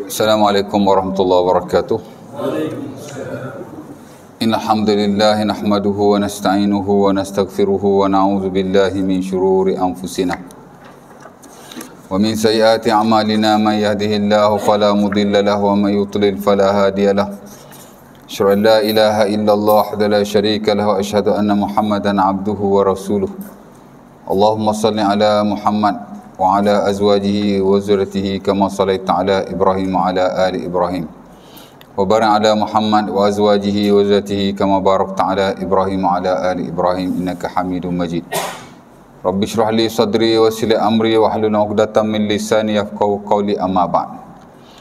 Assalamualaikum warahmatullahi wabarakatuh. Innal hamdalillah nahmaduhu wa nasta'inuhu wa nastaghfiruhu wa na'udzu billahi min shururi anfusina wa min sayyiati a'malina may yahdihillahu fala mudilla lahu wa may yudlil fala hadiya lahu. Asyhadu an la ilaha illallah wa la syarika lahu wa asyhadu anna Muhammadan abduhu wa rasuluh. Allahumma salli ala Muhammad wa ala azwajihi wa zurriyyatihi kama sallaita ala Ibrahim wa ala ali Ibrahim wa barik ala Muhammad wa azwajihi wa zurriyyatihi kama barakta ala Ibrahim wa ala ali Ibrahim innaka Hamidum Majid. Rabbi shrah li sadri wa yassir li amri wa hlul 'uqdatam min lisani yafqahu qawli, amma ba'd.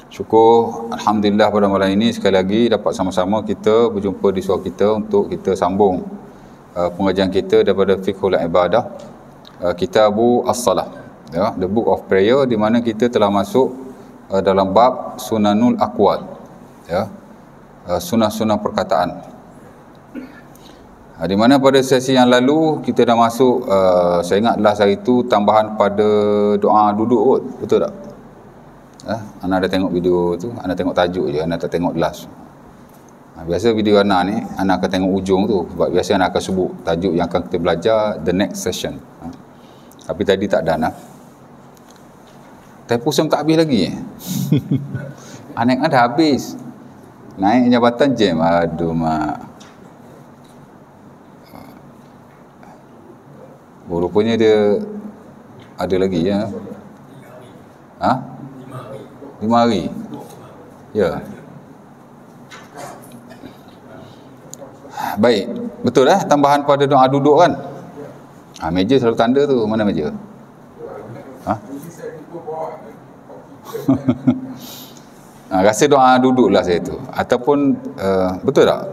Syukur alhamdulillah pada malam ini sekali lagi dapat sama-sama kita berjumpa di suara kita untuk kita sambung pengajian kita daripada Fiqhul Ibadah, Kitabu As-Salah, ya, the book of prayer, di mana kita telah masuk dalam bab Sunanul Aqwal, ya, sunah-sunah perkataan. Di mana pada sesi yang lalu kita dah masuk, saya ingat last hari itu tambahan pada doa duduk kot, betul tak? Anda ada tengok video tu, anda tengok tajuk je, anda tak tengok last. Biasa video anda ni, anda akan tengok ujung tu, sebab biasa anda akan sebut tajuk yang akan kita belajar the next session. Tapi tadi tak ada. Tapi pusing tak habis lagi. Anak dah habis. Naik jabatan jam. Aduh mak. Rupanya dia ada lagi ya. 5 hari. Ya. Baik. Betul tambahan pada doa duduk kan? Meja selalu tanda tu. Mana meja? Rasa doa duduklah saya tu. Ataupun betul tak?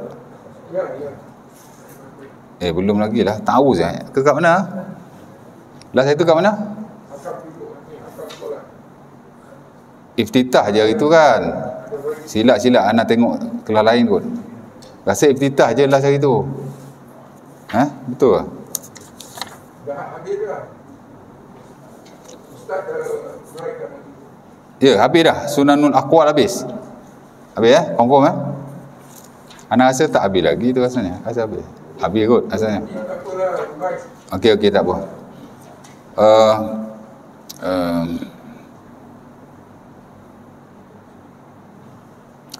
Belum lagi lah. Tahu saya. Ke kat mana? Last itu kat mana? Iftitah je itu kan. Silap-silap anak tengok kelas lain kot. Rasa iftitah je last hari tu. Betul tak? Ya, habis dah. Sunanul Aqwal habis. Habis ya? Confirm Ana rasa tak habis lagi tu rasanya. Rasa habis. Habis kot rasanya. Okey, tak apa.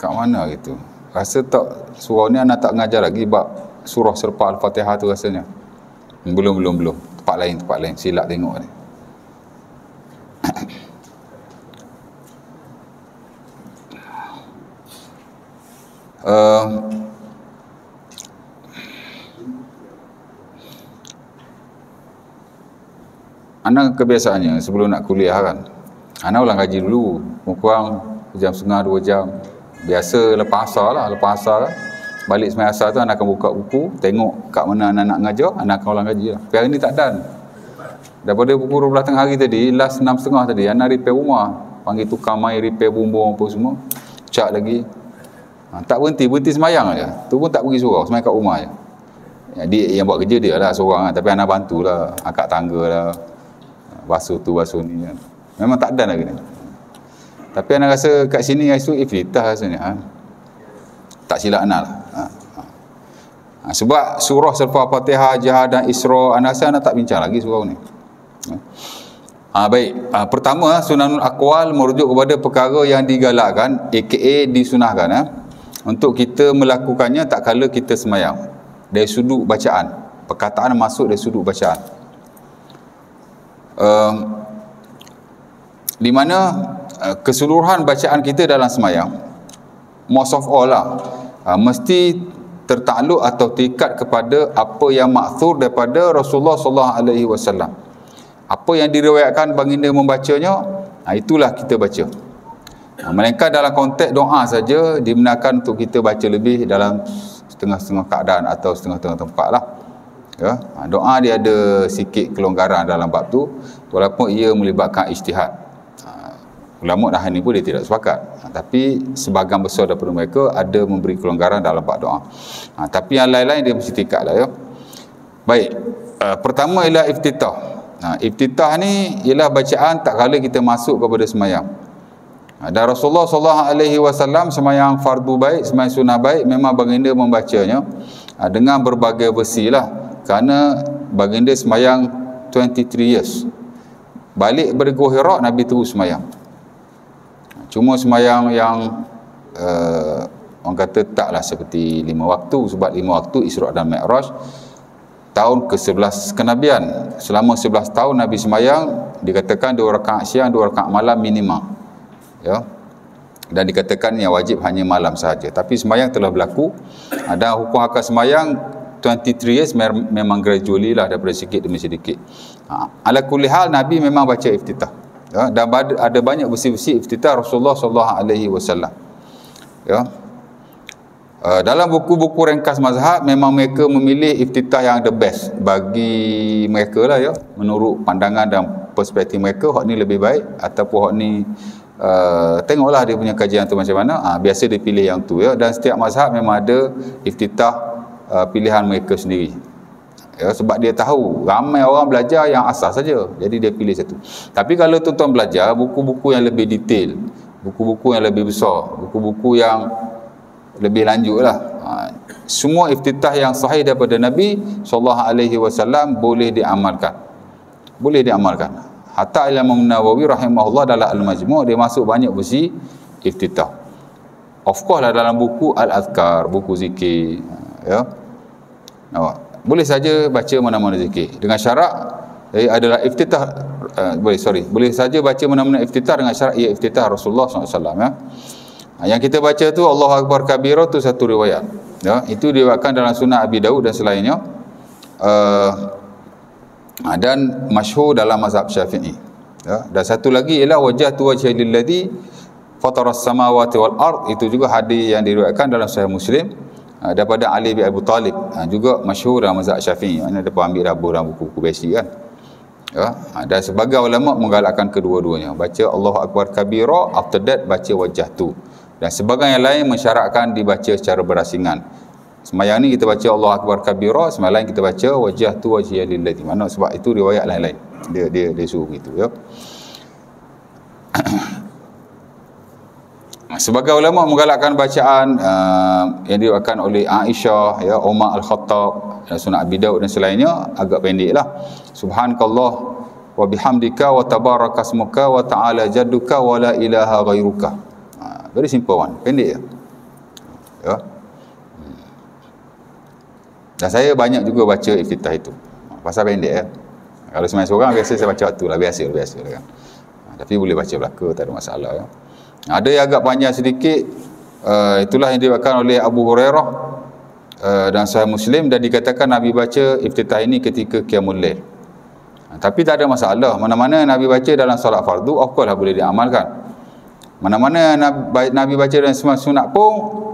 Kat mana gitu? Rasa tak, surah ni anak tak ngajar lagi bab surah selepas Al-Fatihah tu rasanya. Belum. Tempat lain. Silap tengok ni. Anak kebiasaannya sebelum nak kuliah kan, anak ulang kaji dulu, kurang jam setengah 2 jam. Biasa lepas asar kan, balik semai asar tu anak akan buka buku, tengok kat mana anak nak ngajar, anak akan ulang kaji lah. Tapi hari ni tak dan. Daripada pukul 12 tengah hari tadi, last 6.30 tadi, anak repair rumah, panggil tukang main, repair bumbung apa semua, cat lagi. Tak berhenti semayang aja. Tu pun tak pergi surau, semayang kat rumah je. Dia yang buat kerja dia lah seorang kan, tapi anak bantulah, angkat tangga lah, basuh tu basuh ni kan. Memang tak dan lagi ni. Tapi anak rasa kat sini isu iftitah rasanya. Tak silap anak lah. Sebab surah selepas Fatihah, Jihad dan Isra, anak rasa anak tak bincang lagi surau ni. Baik. Pertama, Sunanul Aqwal merujuk kepada perkara yang digalakkan, aka disunahkan untuk kita melakukannya tak kala kita semayang. Dari sudut bacaan. Perkataan masuk dari sudut bacaan. Di mana keseluruhan bacaan kita dalam semayang, most of all lah, mesti tertakluk atau terikat kepada apa yang maksur daripada Rasulullah SAW. Apa yang diriwayatkan baginda membacanya, itulah kita baca. Melainkan dalam konteks doa saja dibenarkan untuk kita baca lebih dalam setengah-setengah keadaan atau setengah-setengah tempat lah. Ya, doa dia ada sikit kelonggaran dalam bab tu, walaupun ia melibatkan ijtihad. Ulama dah ni pun dia tidak sepakat. Tapi sebahagian besar daripada mereka ada memberi kelonggaran dalam bab doa. Tapi yang lain-lain dia mesti tingkat lah ya. Baik, pertama ialah iftitah. Iftitah ni ialah bacaan tak kala kita masuk kepada semayang. Dan Rasulullah SAW sembahyang fardu baik, sembahyang sunnah baik, memang baginda membacanya dengan berbagai versi lah. Kerana baginda sembahyang 23 years. Balik dari Gua Hira, Nabi terus sembahyang. Cuma sembahyang yang orang kata taklah seperti 5 waktu, sebab 5 waktu Isra' dan Mi'raj tahun ke-11 kenabian. Selama 11 tahun Nabi sembahyang, dikatakan 2 rakaat siang, 2 rakaat malam minimum. Ya. Dan dikatakan yang wajib hanya malam sahaja. Tapi sembahyang telah berlaku. Dan hukum akal sembahyang 23 years memang gradually lah, daripada sikit demi sedikit. Ala kulli hal, Nabi memang baca iftitah. Ya. Dan ada banyak versi-versi iftitah Rasulullah SAW. Ya. Dalam buku-buku ringkas mazhab, memang mereka memilih iftitah yang the best bagi mereka lah, ya, menurut pandangan dan perspektif mereka. Hak ni lebih baik ataupun hak ni tengoklah dia punya kajian tu macam mana. Biasa dia pilih yang tu, ya. Dan setiap mazhab memang ada iftitah pilihan mereka sendiri, ya, sebab dia tahu ramai orang belajar yang asas saja, jadi dia pilih satu. Tapi kalau tuan-tuan belajar buku-buku yang lebih detail, buku-buku yang lebih besar, buku-buku yang lebih lanjut lah, semua iftitah yang sahih daripada Nabi SAW boleh diamalkan. Boleh diamalkan. Hatta Imam Nawawi rahimahullah dalam Al-Majmu' dia masuk banyak versi iftitah. Of course lah dalam buku Al-Azkar, buku zikir, ya. Boleh saja baca mana-mana zikir dengan syarat adalah iftitah, boleh saja baca mana-mana iftitah dengan syarat ia iftitah Rasulullah SAW, ya. Yang kita baca tu Allahu Akbar kabira tu satu riwayat, ya. Itu diriwayatkan dalam Sunan Abi Daud dan selainnya, dan masyhur dalam mazhab Syafi'i, ya. Dan satu lagi ialah wajhatu wajhi lilladzi fataras samawati wal ard, itu juga hadis yang diriwayatkan dalam Sahih Muslim daripada Ali bin Abi Talib, juga masyhur dalam mazhab Syafi'i. Mana depa ambil dalam buku-buku basic kan, ya. Dan sebagai ulama menggalakkan kedua-duanya, baca Allahu Akbar kabira, after that baca wajhatu. Dan sebagian yang lain mensyaratkan dibaca secara berasingan. Sembahyang ni kita baca Allahu Akbar kabira, sembahyang lain kita baca wajhatu wajhiya lillazi. Mana sebab itu riwayat lain-lain. Dia suruh gitu, ya. Sebagai ulama menggalakkan bacaan yang diriwayatkan oleh Aisyah, ya, Umar Al-Khattab, Sunan Abi Daud dan selainnya, agak pendeklah. Subhanakallah wa bihamdika wa tabarakasmuka wa ta'ala jadduka wa la ilaha ghairuka. Very simple one, pendek je, ya. Dan saya banyak juga baca iftitah itu pasal pendek, ya. Kalau sembahyang seorang biasa saya baca waktu lah, biasa kan. Tapi boleh baca belaka, tak ada masalah, ya. Ada yang agak panjang sedikit, itulah yang diriwayatkan oleh Abu Hurairah dan Sahih Muslim, dan dikatakan Nabi baca iftitah ini ketika qiyamul lail. Tapi tak ada masalah, mana-mana Nabi baca dalam solat fardu, of course lah boleh diamalkan. Mana-mana Nabi baca dalam sembahyang sunat pun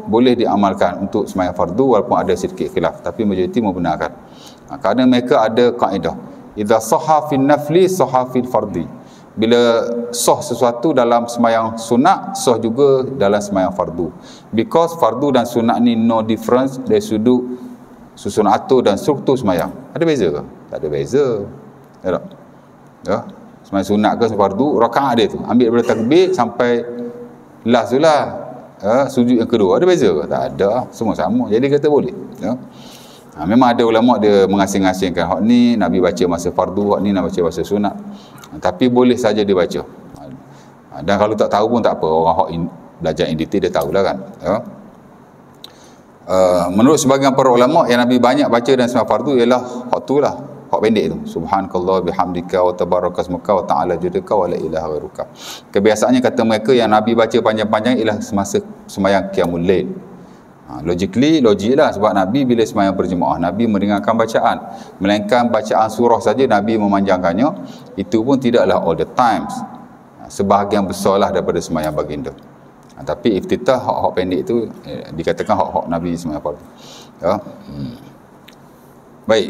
boleh diamalkan untuk sembahyang fardu, walaupun ada sedikit khilaf, tapi majoriti membenarkan. Kerana mereka ada kaedah, idza sahha fil nafli sahha fil fardi. Bila sah sesuatu dalam sembahyang sunat, sah juga dalam sembahyang fardu. Because fardu dan sunat ni no difference dari sudut susun atur dan struktur sembahyang. Ada beza ke? Tak ada beza. Ya tak? Ya. Sembahyang sunat ke fardu, rakaat dia tu ambil daripada takbir sampai last tu lah, ya, sujud yang kedua. Ada beza ke? Tak ada. Semua sama. Jadi kata boleh, ya. Memang ada ulama dia mengasing-asingkan, hak ni Nabi baca masa fardu, hak ni Nabi baca masa sunat. Tapi boleh saja dibaca. Dan kalau tak tahu pun tak apa, orang hak belajar in detail dia tahulah kan, ya. Menurut sebahagian para ulama, yang Nabi banyak baca dan sembahyang fardu ialah hak tu lah, hak pendek tu, subhanakallah bihamdika wa tabarakasmuka wa ta'ala jadduka wa la ilaha ghairuka. Kebiasaannya kata mereka yang Nabi baca panjang-panjang ialah semasa sembahyang qiyamul lail. Logik lah, sebab Nabi bila sembahyang berjemaah, Nabi meringankan bacaan, melainkan bacaan surah saja Nabi memanjangkannya. Itu pun tidaklah all the times, sebahagian besar lah daripada sembahyang baginda. Tapi iftitah hak-hak pendek itu dikatakan hak-hak Nabi sembahyang fardu, ya. Baik.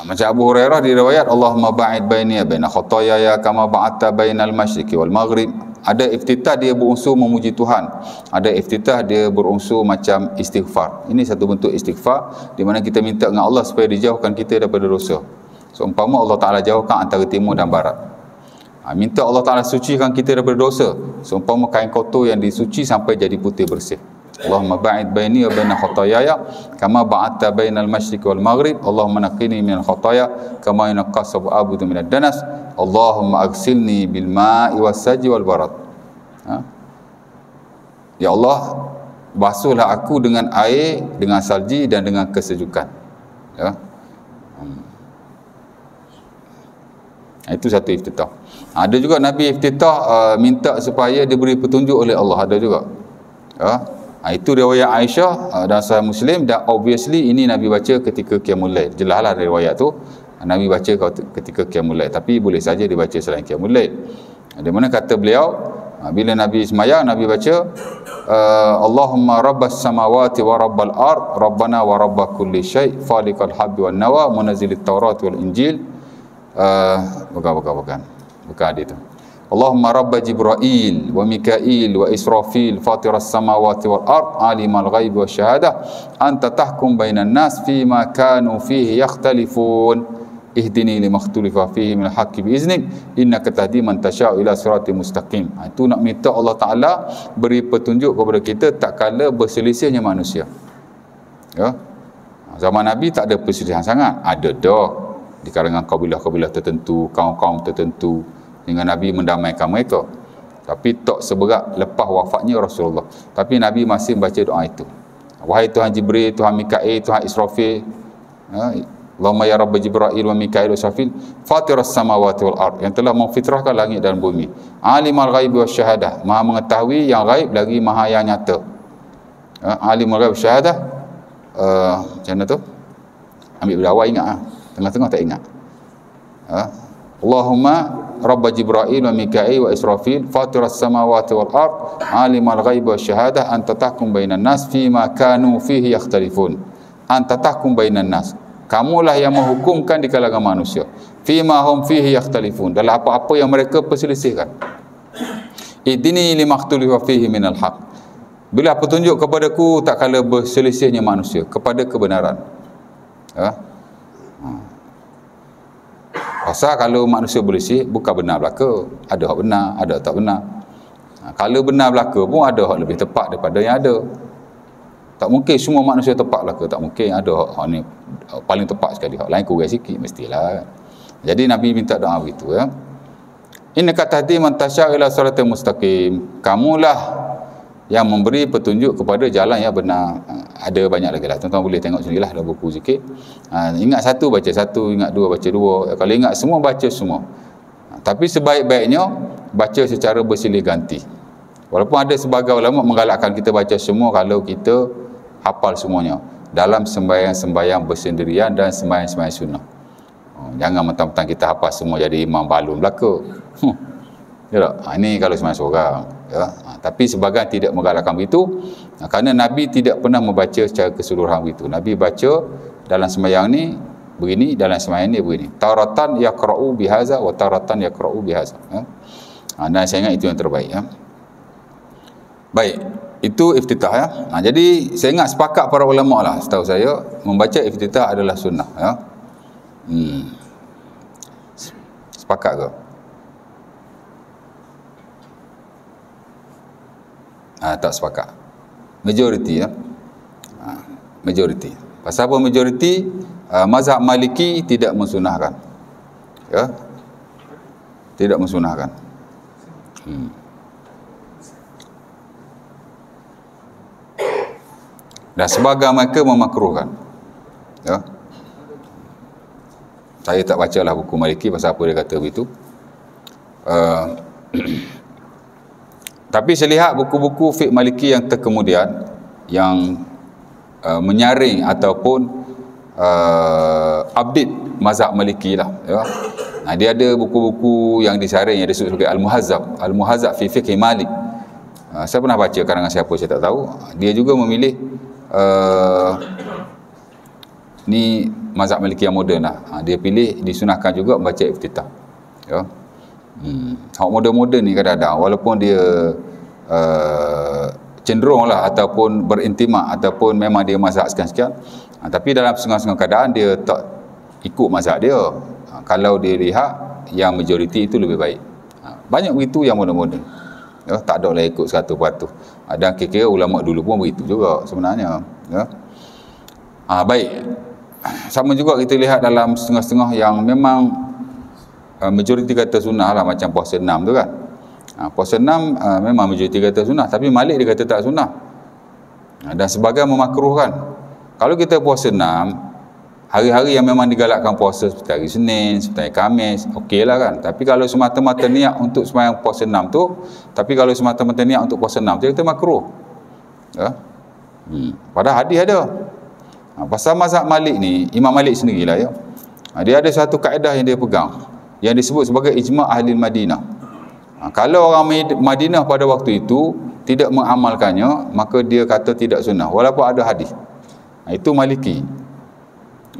Macam Abu Hurairah diriwayat, Allahumma ba'id baini wa baina khataaya kama ba'adta bainal masyriqi wal maghrib. Ada iftitah dia berunsur memuji Tuhan, ada iftitah dia berunsur macam istighfar. Ini satu bentuk istighfar di mana kita minta dengan Allah supaya dijauhkan kita daripada dosa. Seumpama Allah Ta'ala jauhkan antara timur dan barat. Minta Allah Ta'ala sucikan kita daripada dosa, seumpama kain kotor yang disuci sampai jadi putih bersih. Allahumma ba'id baini wa baina khataayaya kama ba'adta bainal masyriqi wal maghrib. Allahumma naqqini minal khataaya kama yunqqa as-sab'u minad danas. Allahumma aghsilni bil ma'i was sajji wal barad. Ya Allah, basuhlah aku dengan air, dengan salji dan dengan kesejukan. Ya. Itu satu iftitah. Ada juga Nabi iftitah minta supaya diberi petunjuk oleh Allah, ada juga. Ya. Itu riwayat Aisyah dan Sahih Muslim, dan obviously ini Nabi baca ketika Qiyamul Lail. Jelaslah riwayat tu Nabi baca ketika Qiyamul Lail, tapi boleh saja dibaca selain Qiyamul Lail. Di mana kata beliau, bila Nabi sembahyang, Nabi baca Allahumma rabbas samawati wa rabbal ard rabbana wa rabb kulli syai' faliqal habbi wan nawa munazzilit taurat wal injil. Bukan hadis tu. Allahumma rabb Jibril wa Mikail wa Israfil fatiras samawati wal ard alimal ghaibi wasyahadah anta tahkum bainan nas fima kanu fihi yakhtalifun ihdini limakhtulifa fihi minal haqqi biiznik innaka tahdi man tasha'u ila siratal mustaqim. Itu nak minta Allah Taala beri petunjuk kepada kita tak kala berselisihnya manusia. Ya. Zaman Nabi tak ada perselisihan sangat. Ada dah di kalangan kabilah-kabilah tertentu, kaum-kaum tertentu, hingga Nabi mendamaikan mereka. Tapi tak seberat lepas wafatnya Rasulullah. Tapi Nabi masih membaca doa itu. Wahai Tuhan Jibril, Tuhan Mikail, Tuhan Israfil, Allahumma ya Rabb Jibril wa Mikail wa Israfil, fatiras samawati wal ard, yang telah memfitrahkan langit dan bumi, alimul ghaibi wasyahadah, maha mengetahui yang gaib lagi maha yang nyata. Alimul ghaibi wasyahadah, macam mana tu? Ambil berawal ingat, tengah-tengah tak ingat. Allahumma Rabb Jibril wa Mikail wa Israfil fatiras samawati wal ard alimul ghaibi wasyahadah anta tahkum bainan nas fima kanu fihi yakhtalifun. Anta tahkum bainan nas, kamulah yang menghukumkan di kalangan manusia, fima hum fihi yakhtalifun, dalam apa-apa yang mereka perselisihkan. Idni limakhtulifa fihi minal haq, bila petunjuk kepadaku tak kala berselisihnya manusia kepada kebenaran. Pasal kalau manusia berselisih bukan benar belaka, ada hak benar, ada hak tak benar. Kalau benar belaka pun ada hak lebih tepat daripada yang ada. Tak mungkin semua manusia tepat belaka, tak mungkin. Ada hak ni paling tepat sekali, hak lain kurang sikit mestilah. Jadi Nabi minta doa begitu, ya. Innaka tahdi man tasya' ila siratal mustaqim, kamulah yang memberi petunjuk kepada jalan yang benar. Ada banyak lagi lah, tuan-tuan boleh tengok sendirilah dalam buku zikir. Ingat satu baca satu, ingat dua baca dua, kalau ingat semua baca semua. Tapi sebaik-baiknya baca secara bersilih ganti. Walaupun ada sebagai ulama menggalakkan kita baca semua kalau kita hafal semuanya dalam sembahyang-sembahyang bersendirian dan sembahyang-sembahyang sunnah. Jangan mentang-mentang kita hafal semua jadi imam balun belaka. Ya tak? Ini kalau sembahyang seorang, ya. Tapi sebagian tidak menggalakkan begitu, kerana Nabi tidak pernah membaca secara keseluruhan begitu. Nabi baca dalam sembahyang ni begini, dalam sembahyang ni begini. Taratan yaqra'u bihaza wa taratan yaqra'u bihaza. Dan saya ingat itu yang terbaik, ya. Baik, itu iftitah, ya. Jadi saya ingat sepakat para ulama lah, setahu saya membaca iftitah adalah sunnah, ya. Sepakat ke? Tak sepakat. Majoriti, ya. Majoriti. Pasal apa majoriti? Mazhab Maliki tidak mensunahkan, ya. Tidak mensunahkan. Dan sebagian mereka memakruhkan, ya. Saya tak bacalah buku Maliki pasal apa dia kata begitu. Tapi saya lihat buku-buku fiqh Maliki yang terkemudian, yang menyaring ataupun update mazhab Maliki lah, ya. Dia ada buku-buku yang disaring yang disebut sebagai Al-Muhazzab fi Fiqh Malik. Saya pernah baca karangan siapa saya tak tahu. Dia juga memilih ni mazhab Maliki yang moden lah. Dia pilih disunahkan juga membaca iftitah, ya. Hak moden-moden ni kadang-kadang walaupun dia cenderung lah ataupun berintimak ataupun memang dia mazhab sekian-sekian, tapi dalam setengah-setengah keadaan dia tak ikut mazhab dia. Kalau dia lihat yang majoriti itu lebih baik, Banyak begitu yang muda-muda. Ya, tak ada lah ikut 100%. Dan kira-kira ulama dulu pun begitu juga sebenarnya. Ya. Baik. Sama juga kita lihat dalam setengah-setengah yang memang majoriti kata sunnah lah, macam puasa 6 tu kan. Puasa 6 memang majoriti kata sunnah, tapi Malik dia kata tak sunnah. Dan sebagian memakruhkan. Kalau kita puasa 6, hari-hari yang memang digalakkan puasa seperti hari Senin, seperti hari Khamis, okey lah kan. Tapi kalau semata-mata niat untuk sembahyang puasa 6 tu, tapi kalau semata-mata niat untuk puasa 6 tu, kita makruh. Ya? Padahal hadis ada. Pasal mazhab Malik ni, Imam Malik sendirilah ya. Dia ada satu kaedah yang dia pegang, yang disebut sebagai ijma' ahli Madinah. Kalau orang Madinah pada waktu itu tidak mengamalkannya, maka dia kata tidak sunnah, walaupun ada hadis. Itu Maliki.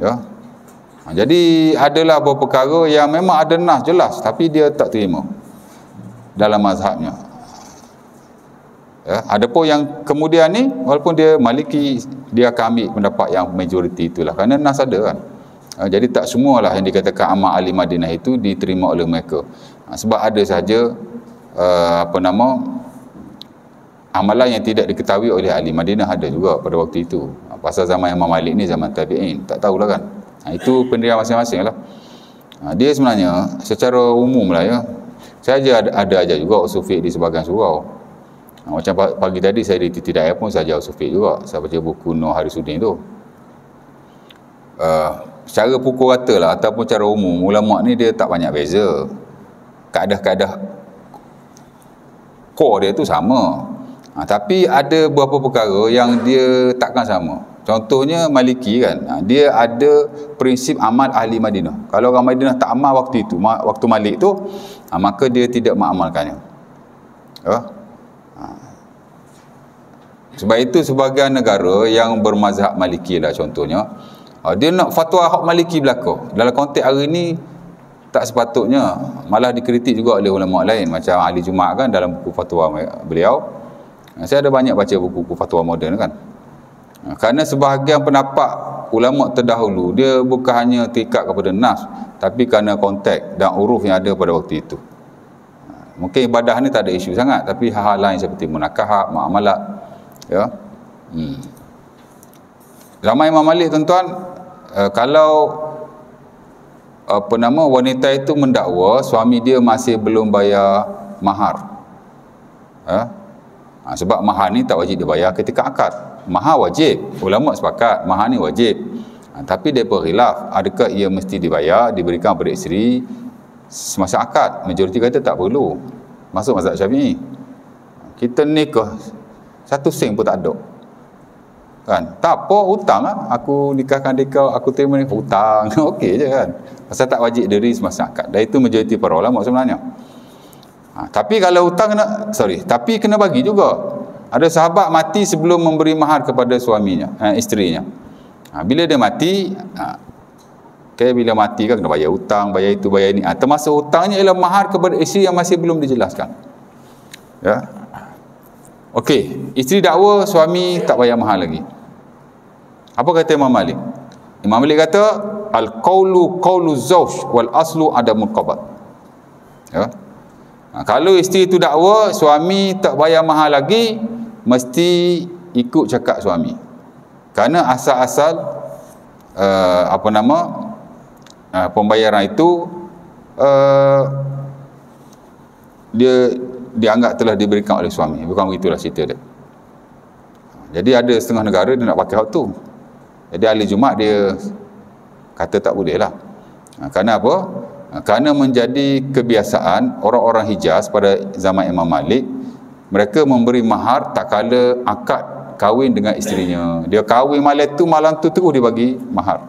Ya. Jadi adalah beberapa perkara yang memang ada nas jelas, tapi dia tak terima dalam mazhabnya. Ya. Adapun yang kemudian ni, walaupun dia Maliki, dia akan ambil pendapat yang majoriti itulah, kerana nas ada kan. Jadi tak semualah yang dikatakan amal ahli Madinah itu diterima oleh mereka. Sebab ada sahaja amalan yang tidak diketahui oleh ahli Madinah, ada juga pada waktu itu. Pasal zaman Imam Malik ni zaman tabi'in, tak tahulah kan. Itu pendirian masing-masing lah. Dia sebenarnya secara umum lah ya, saya ada ajar juga usul fiqh di sebahagian surau. Macam pagi tadi saya di Tidai pun saya ajar usul fiqh juga. Saya baca buku Nur Harisuddin tu. Secara pukul rata lah, ataupun secara umum, ulama' ni dia tak banyak beza. Kaedah-kaedah core dia tu sama. Tapi ada beberapa perkara yang dia takkan sama. Contohnya Maliki kan, dia ada prinsip amal ahli Madinah. Kalau orang Madinah tak amal waktu itu, waktu Malik tu, maka dia tidak mengamalkannya. Ya? Sebab itu sebagian negara yang bermazhab Maliki lah contohnya, dia nak fatwa hak Maliki belaka. Dalam konteks hari ni tak sepatutnya, malah dikritik juga oleh ulama lain, macam ahli Jumaat kan dalam buku fatwa beliau. Saya ada banyak baca buku-buku fatwa moden kan. Kerana sebahagian pendapat ulama terdahulu dia bukan hanya terikat kepada nas, tapi kerana konteks dan huruf yang ada pada waktu itu. Mungkin ibadah ni tak ada isu sangat, tapi hal-hal lain seperti munakahat, muamalat, ya. Zaman Imam Malik tuan-tuan, kalau wanita itu mendakwa suami dia masih belum bayar mahar, sebab mahar ni tak wajib dibayar ketika akad. Mahar wajib, ulama sepakat mahar ni wajib, tapi dia berkhilaf adakah ia mesti dibayar, diberikan kepada isteri semasa akad. Majoriti kata tak perlu, masuk mazhab Syafi'i. Kita nikah 1 sen pun tak ada kan, tak apa, hutang lah. Aku nikahkan dia, aku terima ni hutang. Okey je kan, pasal tak wajib diri semasa akad. Dan itu majoriti para ulama sebenarnya. Tapi kalau hutang tapi kena bagi juga. Ada sahabat mati sebelum memberi mahar kepada suaminya, isterinya. Bila dia mati, bila mati kan kena bayar hutang, bayar itu, bayar ini. Termasuk hutangnya ialah mahar kepada isteri yang masih belum dijelaskan. Ya. Okey, isteri dakwa suami tak bayar mahar lagi. Apa kata Imam Malik? Imam Malik kata al-qawlu qawlu zawj wal aslu adamul qabad. Ya. Kalau isteri itu dakwa suami tak bayar mahar lagi, mesti ikut cakap suami. Kerana asal-asal pembayaran itu dia dianggap telah diberikan oleh suami. Bukan begitulah cerita dia. Jadi ada setengah negara dia nak pakai hak tu. Jadi ahli Jumaat dia kata tak boleh lah. Kerana apa? Kerana menjadi kebiasaan orang-orang Hijaz pada zaman Imam Malik, mereka memberi mahar tak kala akad kahwin dengan isterinya. Dia kahwin malam tu terus dia bagi mahar.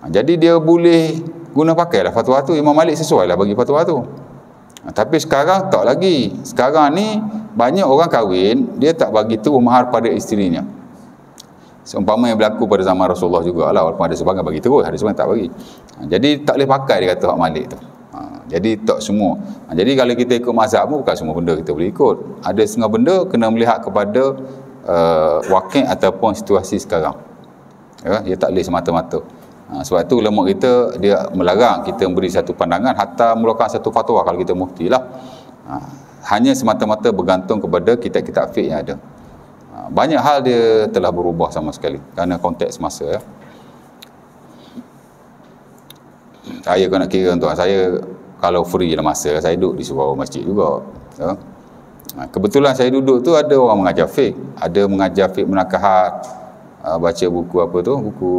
Jadi dia boleh guna pakailah fatwa tu. Imam Malik sesuai lah bagi fatwa tu. Tapi sekarang tak lagi. Sekarang ni banyak orang kahwin, dia tak bagi terus mahar pada isterinya. Seumpama yang berlaku pada zaman Rasulullah jugalah, walaupun ada sebagian bagi terus, ada sebagian tak bagi. Jadi tak boleh pakai dia kata hak Malik tu. Jadi tak semua. Jadi kalau kita ikut mazhab pun bukan semua benda kita boleh ikut. Ada setengah benda kena melihat kepada wakil ataupun situasi sekarang. Ya, dia tak boleh semata-mata. Sebab tu ulama kita dia melarang kita memberi satu pandangan hatta mulakan satu fatwa kalau kita mufti lah. Hanya semata-mata bergantung kepada kitab-kitab fiqh yang ada. Banyak hal dia telah berubah sama sekali kerana konteks masa. Saya kalau nak kira tuan, saya kalau free dalam masa, saya duduk di sebuah masjid juga. Kebetulan saya duduk tu ada orang mengajar fiqh, ada mengajar fiqh munakahat, baca buku apa tu, buku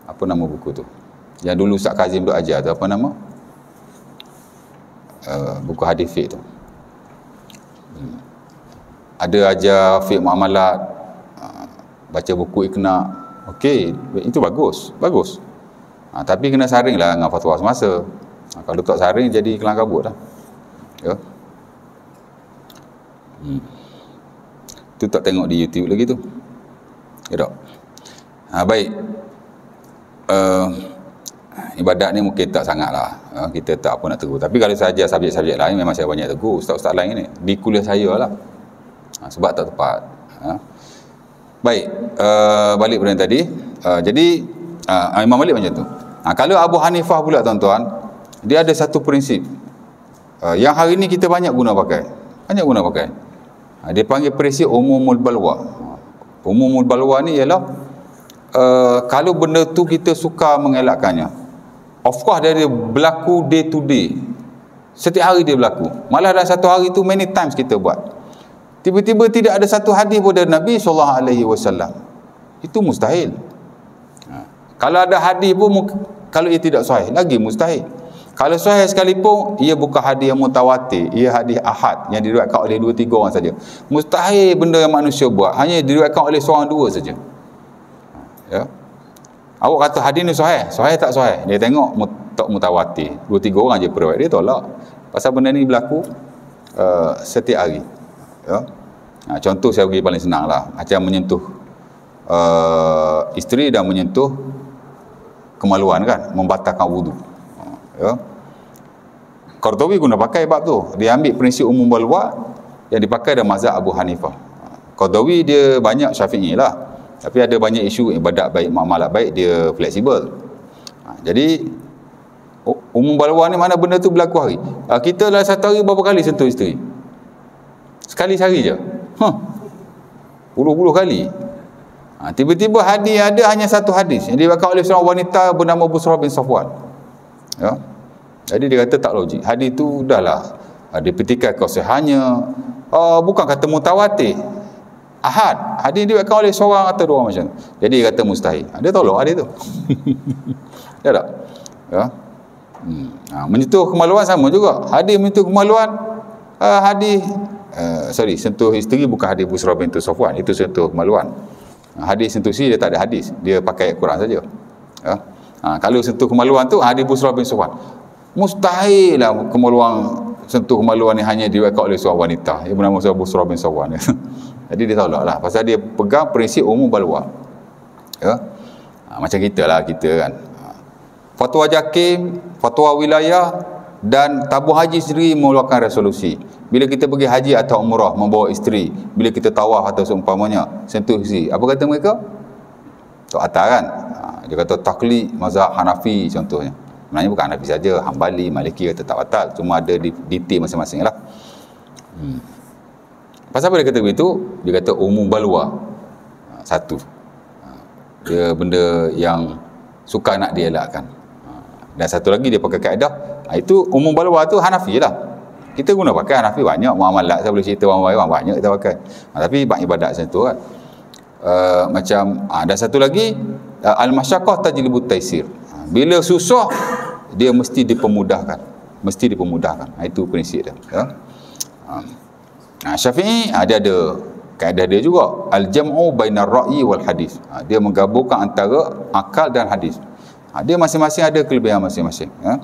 apa nama buku tu yang dulu Ustaz Kazim duk ajar tu, apa nama, buku hadis fiqh tu. Ada ajar fiqh muamalat, baca buku Iqna. Okey, itu bagus. Tapi kena saring lah dengan fatwa semasa. Kalau tak saring jadi kelang kabut lah. Ya. Tu tak tengok di YouTube lagi tu. Ya tak? Baik. Ibadat ni mungkin tak sangat lah. Kita tak apa nak tegur. Tapi kalau saja subjek-subjek lain memang saya banyak tegur. Ustaz-ustaz lain ni. Di kuliah saya lah. Sebab tak tepat. Baik. Balik pada yang tadi. Jadi Imam Malik macam tu. Kalau Abu Hanifah pula tuan-tuan, dia ada satu prinsip yang hari ni kita banyak guna pakai. Dia panggil prinsip umumul balwa. Umumul balwa ni ialah kalau benda tu kita suka mengelakkannya, of course dia berlaku day to day, setiap hari dia berlaku, malah dalam satu hari tu many times kita buat. Tiba-tiba tidak ada satu hadis pun dari Nabi SAW, itu mustahil. Kalau ada hadis pun, kalau ia tidak sahih, lagi mustahil. Kalau sahih sekalipun, ia bukan hadis yang mutawatir, ia hadis ahad yang diriwayatkan oleh 2-3 orang saja. Mustahil benda yang manusia buat hanya diriwayatkan oleh seorang dua saja. Ya. Awak kata hadis ni sahih tak sahih, dia tengok tak mutawatir, 2-3 orang je periwayat, dia tolak. Pasal benda ni berlaku setiap hari. Ya. Contoh saya bagi paling senang lah, macam menyentuh isteri dan menyentuh kemaluan kan, membatalkan wudu. Ya. Qardawi guna pakai bab tu, dia ambil prinsip umum balwa yang dipakai dalam mazhab Abu Hanifah. Qardawi dia banyak Syafi'i lah, tapi ada banyak isu ibadat baik, muamalat baik, dia fleksibel. Jadi umum balwa ni mana benda tu berlaku hari. Kita dalam satu hari berapa kali sentuh isteri? Sekali sehari je. Puluh-puluh kali. Tiba-tiba hadis ada hanya satu hadis yang diriwayatkan oleh seorang wanita bernama Busrah bin Safwan. Ya. Jadi dia kata tak logik. Hadis tu udahlah dipetikan kesihannya, bukan kata mutawatir, ahad. Hadis diriwayatkan oleh seorang atau dua orang macam tu. Jadi dia kata mustahil. Dia tolak hadis tu. Ya tak? Ya. Menyentuh kemaluan sama juga. Hadis menyentuh kemaluan, sentuh isteri bukan hadis Busrah bin Safwan, itu sentuh kemaluan. Hadis sentuh isteri dia tak ada hadis, dia pakai Quran saja. Ya. Kalau sentuh kemaluan tu hadis Busrah bin Safwan, mustahil lah sentuh kemaluan ni hanya diriwayatkan oleh seorang wanita yang bernama Busrah bin Safwan. Jadi dia tolak lah, pasal dia pegang prinsip umum balwa. Ya. Macam kita kan, fatwa JAKIM, fatwa wilayah dan tabung haji sendiri mengeluarkan resolusi. Bila kita pergi haji atau umrah membawa isteri, bila kita tawaf atau seumpamanya sentuh isteri, apa kata mereka? Tak atas kan? Dia kata taklid mazhab Hanafi contohnya. Sebenarnya bukan Hanafi saja, Hambali, Maliki kata tak batal, cuma ada detail masing-masing lah. Pasal apa dia kata begitu? Dia kata umum balwa. Satu, dia benda yang suka nak dielakkan. Dan satu lagi dia pakai kaedah, itu umum balwa tu Hanafi lah. Kita guna pakai Hanafi banyak, muamalat saya boleh cerita orang banyak kita pakai. Tapi bab ibadat macam tu kan. Dan satu lagi, al-masyaqqah tajlibut taisir. Bila susah dia mesti dipermudahkan. Itu prinsip dia. Ya. Syafi'i dia ada kaedah dia juga, al-jam'u bainar ra'yi wal hadis. Dia menggabungkan antara akal dan hadis. Dia masing-masing ada kelebihan masing-masing. Ya.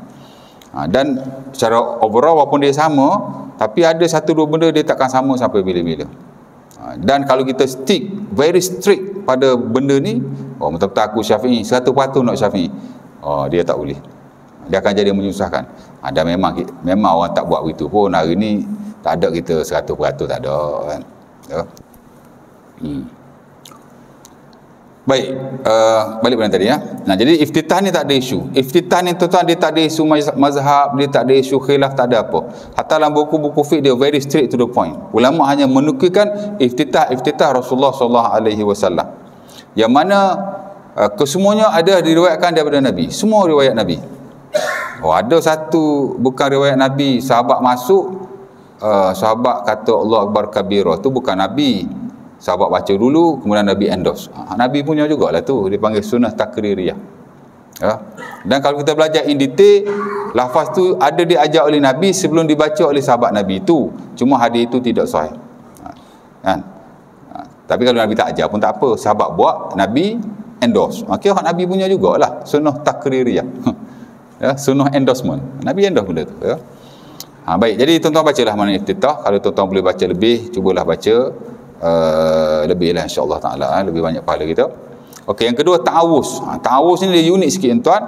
Dan secara overall walaupun dia sama, tapi ada satu dua benda dia takkan sama sampai bila-bila. Dan kalau kita very strict pada benda ni, betul-betul aku Syafi'i, 100% nak Syafi'i, dia tak boleh. Dia akan jadi menyusahkan. Dan memang orang tak buat begitu pun. Hari ni tak ada kita 100% tak ada kan. Ya. Baik, balik pada tadi ya. Nah, jadi iftitah ni tak ada isu. Iftitah ni tuan-tuan, dia tak ada isu mazhab, dia tak ada isu khilaf, tak ada apa. Hatta dalam buku-buku fiqh dia very straight to the point. Ulama hanya menukilkan iftitah Rasulullah sallallahu alaihi wasallam. Yang mana kesemuanya ada diriwayatkan daripada Nabi. Semua riwayat Nabi. Oh, ada satu bukan riwayat Nabi, sahabat masuk, sahabat kata Allah Akbar kabira, tu bukan Nabi. Sahabat baca dulu, kemudian Nabi endorse. Nabi punya jugalah tu, dipanggil sunnah takririyah. Ya. Dan kalau kita belajar in detail, lafaz tu ada diajar oleh Nabi sebelum dibaca oleh sahabat Nabi itu. Cuma hadis itu tidak sahih. Kan? Tapi kalau Nabi tak ajar pun tak apa, sahabat buat, Nabi endorse. Kira Nabi punya jugalah, sunnah takririyah. Ya, sunnah endorsement. Nabi endorse benda tu, ya. Baik, jadi tuan-tuan bacalah mana iftitah. Kalau tuan-tuan boleh baca lebih, cubalah baca lebih lah, insyaAllah ta'ala, lebih banyak pahala kita. Okey, yang kedua ta'awuz. Ta'awuz ni dia unik sikit tuan,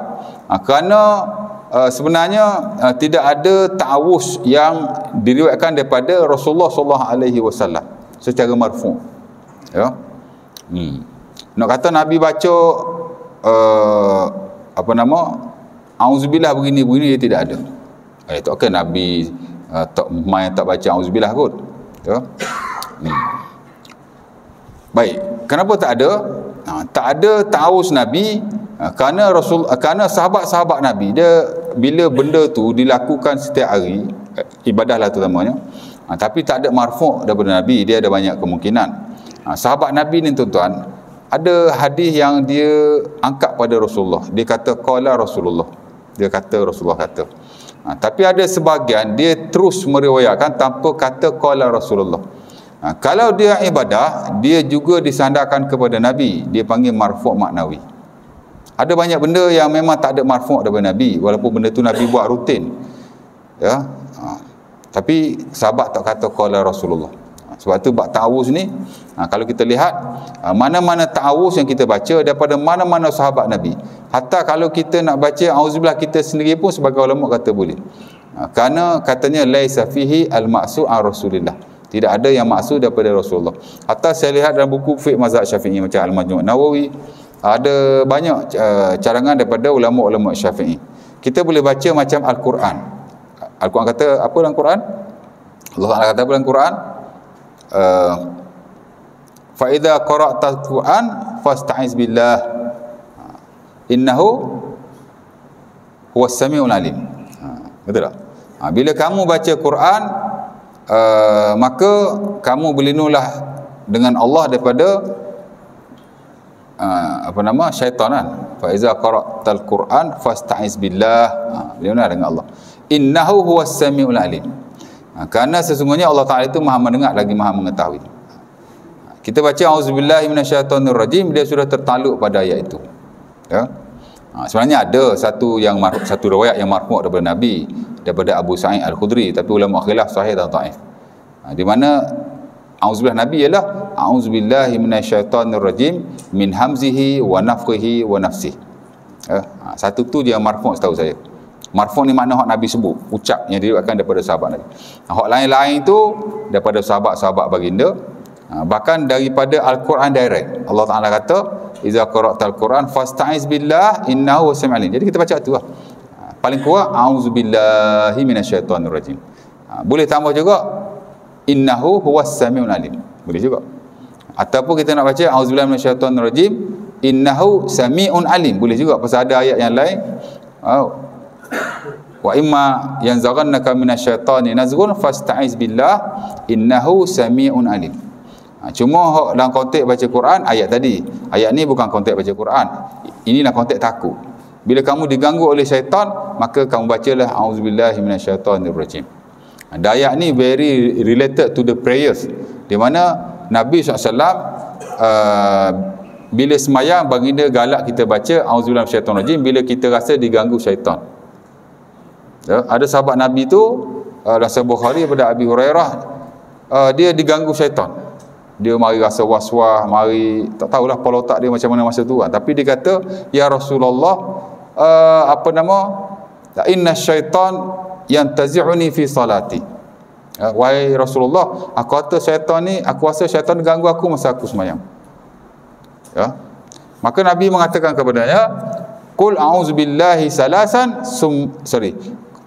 kerana sebenarnya tidak ada ta'awuz yang diriwayatkan daripada Rasulullah SAW secara marfu', ya. Nak kata Nabi baca apa nama, auzubillah begini dia tidak ada. Tak kan Nabi tak baca auzubillah kot, ya. Baik, kenapa tak ada? Tak ada ta'awuz Nabi kerana sahabat-sahabat Nabi dia, bila benda tu dilakukan setiap hari, ibadahlah terutamanya, tapi tak ada marfu' daripada Nabi, dia ada banyak kemungkinan. Sahabat Nabi ni tuan-tuan, ada hadis yang dia angkat pada Rasulullah. Dia kata qala Rasulullah. Dia kata Rasulullah kata. Tapi ada sebahagian dia terus meriwayatkan tanpa kata qala Rasulullah. Kalau dia ibadah, dia juga disandarkan kepada Nabi, dia panggil marfu' maknawi. Ada banyak benda yang memang tak ada marfu' daripada Nabi, walaupun benda tu Nabi buat rutin, ya. Tapi sahabat tak kata qala Rasulullah. Sebab tu bab ta'awuz ni, kalau kita lihat mana-mana ta'awuz yang kita baca daripada mana-mana sahabat Nabi, hatta kalau kita nak baca auzubillah kita sendiri pun sebagai ulama kata boleh, kerana katanya laisa fihi al-ma'su' an Rasulillah, tidak ada yang maksud daripada Rasulullah. Hatta saya lihat dalam buku fiqh mazhab Syafi'i macam Al-Majmu' Nawawi, ada banyak carangan daripada ulama-ulama Syafi'i. Kita boleh baca macam Al-Quran. Al-Quran kata apa dalam Quran? Allah Ta'ala kata apa dalam Quran? Fa idza qara'tal Quran fasta'iz billah innahu huwas samiul alim. Betul tak? Bila kamu baca Quran, maka kamu berlindunglah dengan Allah daripada syaitan kan. Fa iza qara'tal Quran fasta'iz billah, berlindunglah dengan Allah. Innahu huwas samiul alim. Kerana sesungguhnya Allah Ta'ala itu maha mendengar lagi maha mengetahui. Kita baca auzubillahi minasyaitonir rajim, dia sudah tertaluk pada ayat itu, ya. Sebenarnya ada satu riwayat yang marfu' daripada Nabi, daripada Abu Sa'id Al-Khudri, tapi ulama khilaf sahih dan dhaif. Di mana auzubillah Nabi ialah auzubillahi minasyaitonir rajim min hamzihi wa nafthihi wa nafsihi. Satu tu dia marfu' setahu saya. Marfu' ni makna hak Nabi sebut, ucap yang diriwayatkan daripada sahabat Nabi. Hak lain-lain tu daripada sahabat-sahabat baginda, bahkan daripada Al-Quran direct. Allah Ta'ala kata iza qara'tal Quran fasta'iz billah innahu huwas samiul alim. Jadi kita baca tu lah. Paling kurang auzubillahi minasyaitonir rajim. Boleh tambah juga innahu huwas samiul alim. Boleh juga. Ataupun kita nak baca auzubillahi minasyaitonir rajim innahu samiun alim. Boleh juga, pasal ada ayat yang lain. Wa imma yanzaghannaka minasyaitani nazghun fasta'iz billah innahu samiun alim. Cuma dalam konteks baca Quran, ayat tadi, ayat ni bukan konteks baca Quran, inilah konteks takut. Bila kamu diganggu oleh syaitan, maka kamu bacalah auzubillahi minasyaitonir rajim. Ayat ni very related to the prayers, di mana Nabi SAW bila semayang baginda galak kita baca auzubillahi minasyaitonir rajim bila kita rasa diganggu syaitan. Ya, ada sahabat Nabi tu dalam Sahih Bukhari daripada Abi Hurairah, dia diganggu syaitan. Dia mari rasa was-was, mari tak tahulah pola otak dia macam mana masa tu kan. Tapi dia kata, ya Rasulullah, inna syaitan yantazi'uni fi salati. Wahai Rasulullah, aku kata syaitan ni, aku rasa syaitan ganggu aku masa aku semayang. Ya. Maka Nabi mengatakan kepadanya, qul a'udzubillahi salasan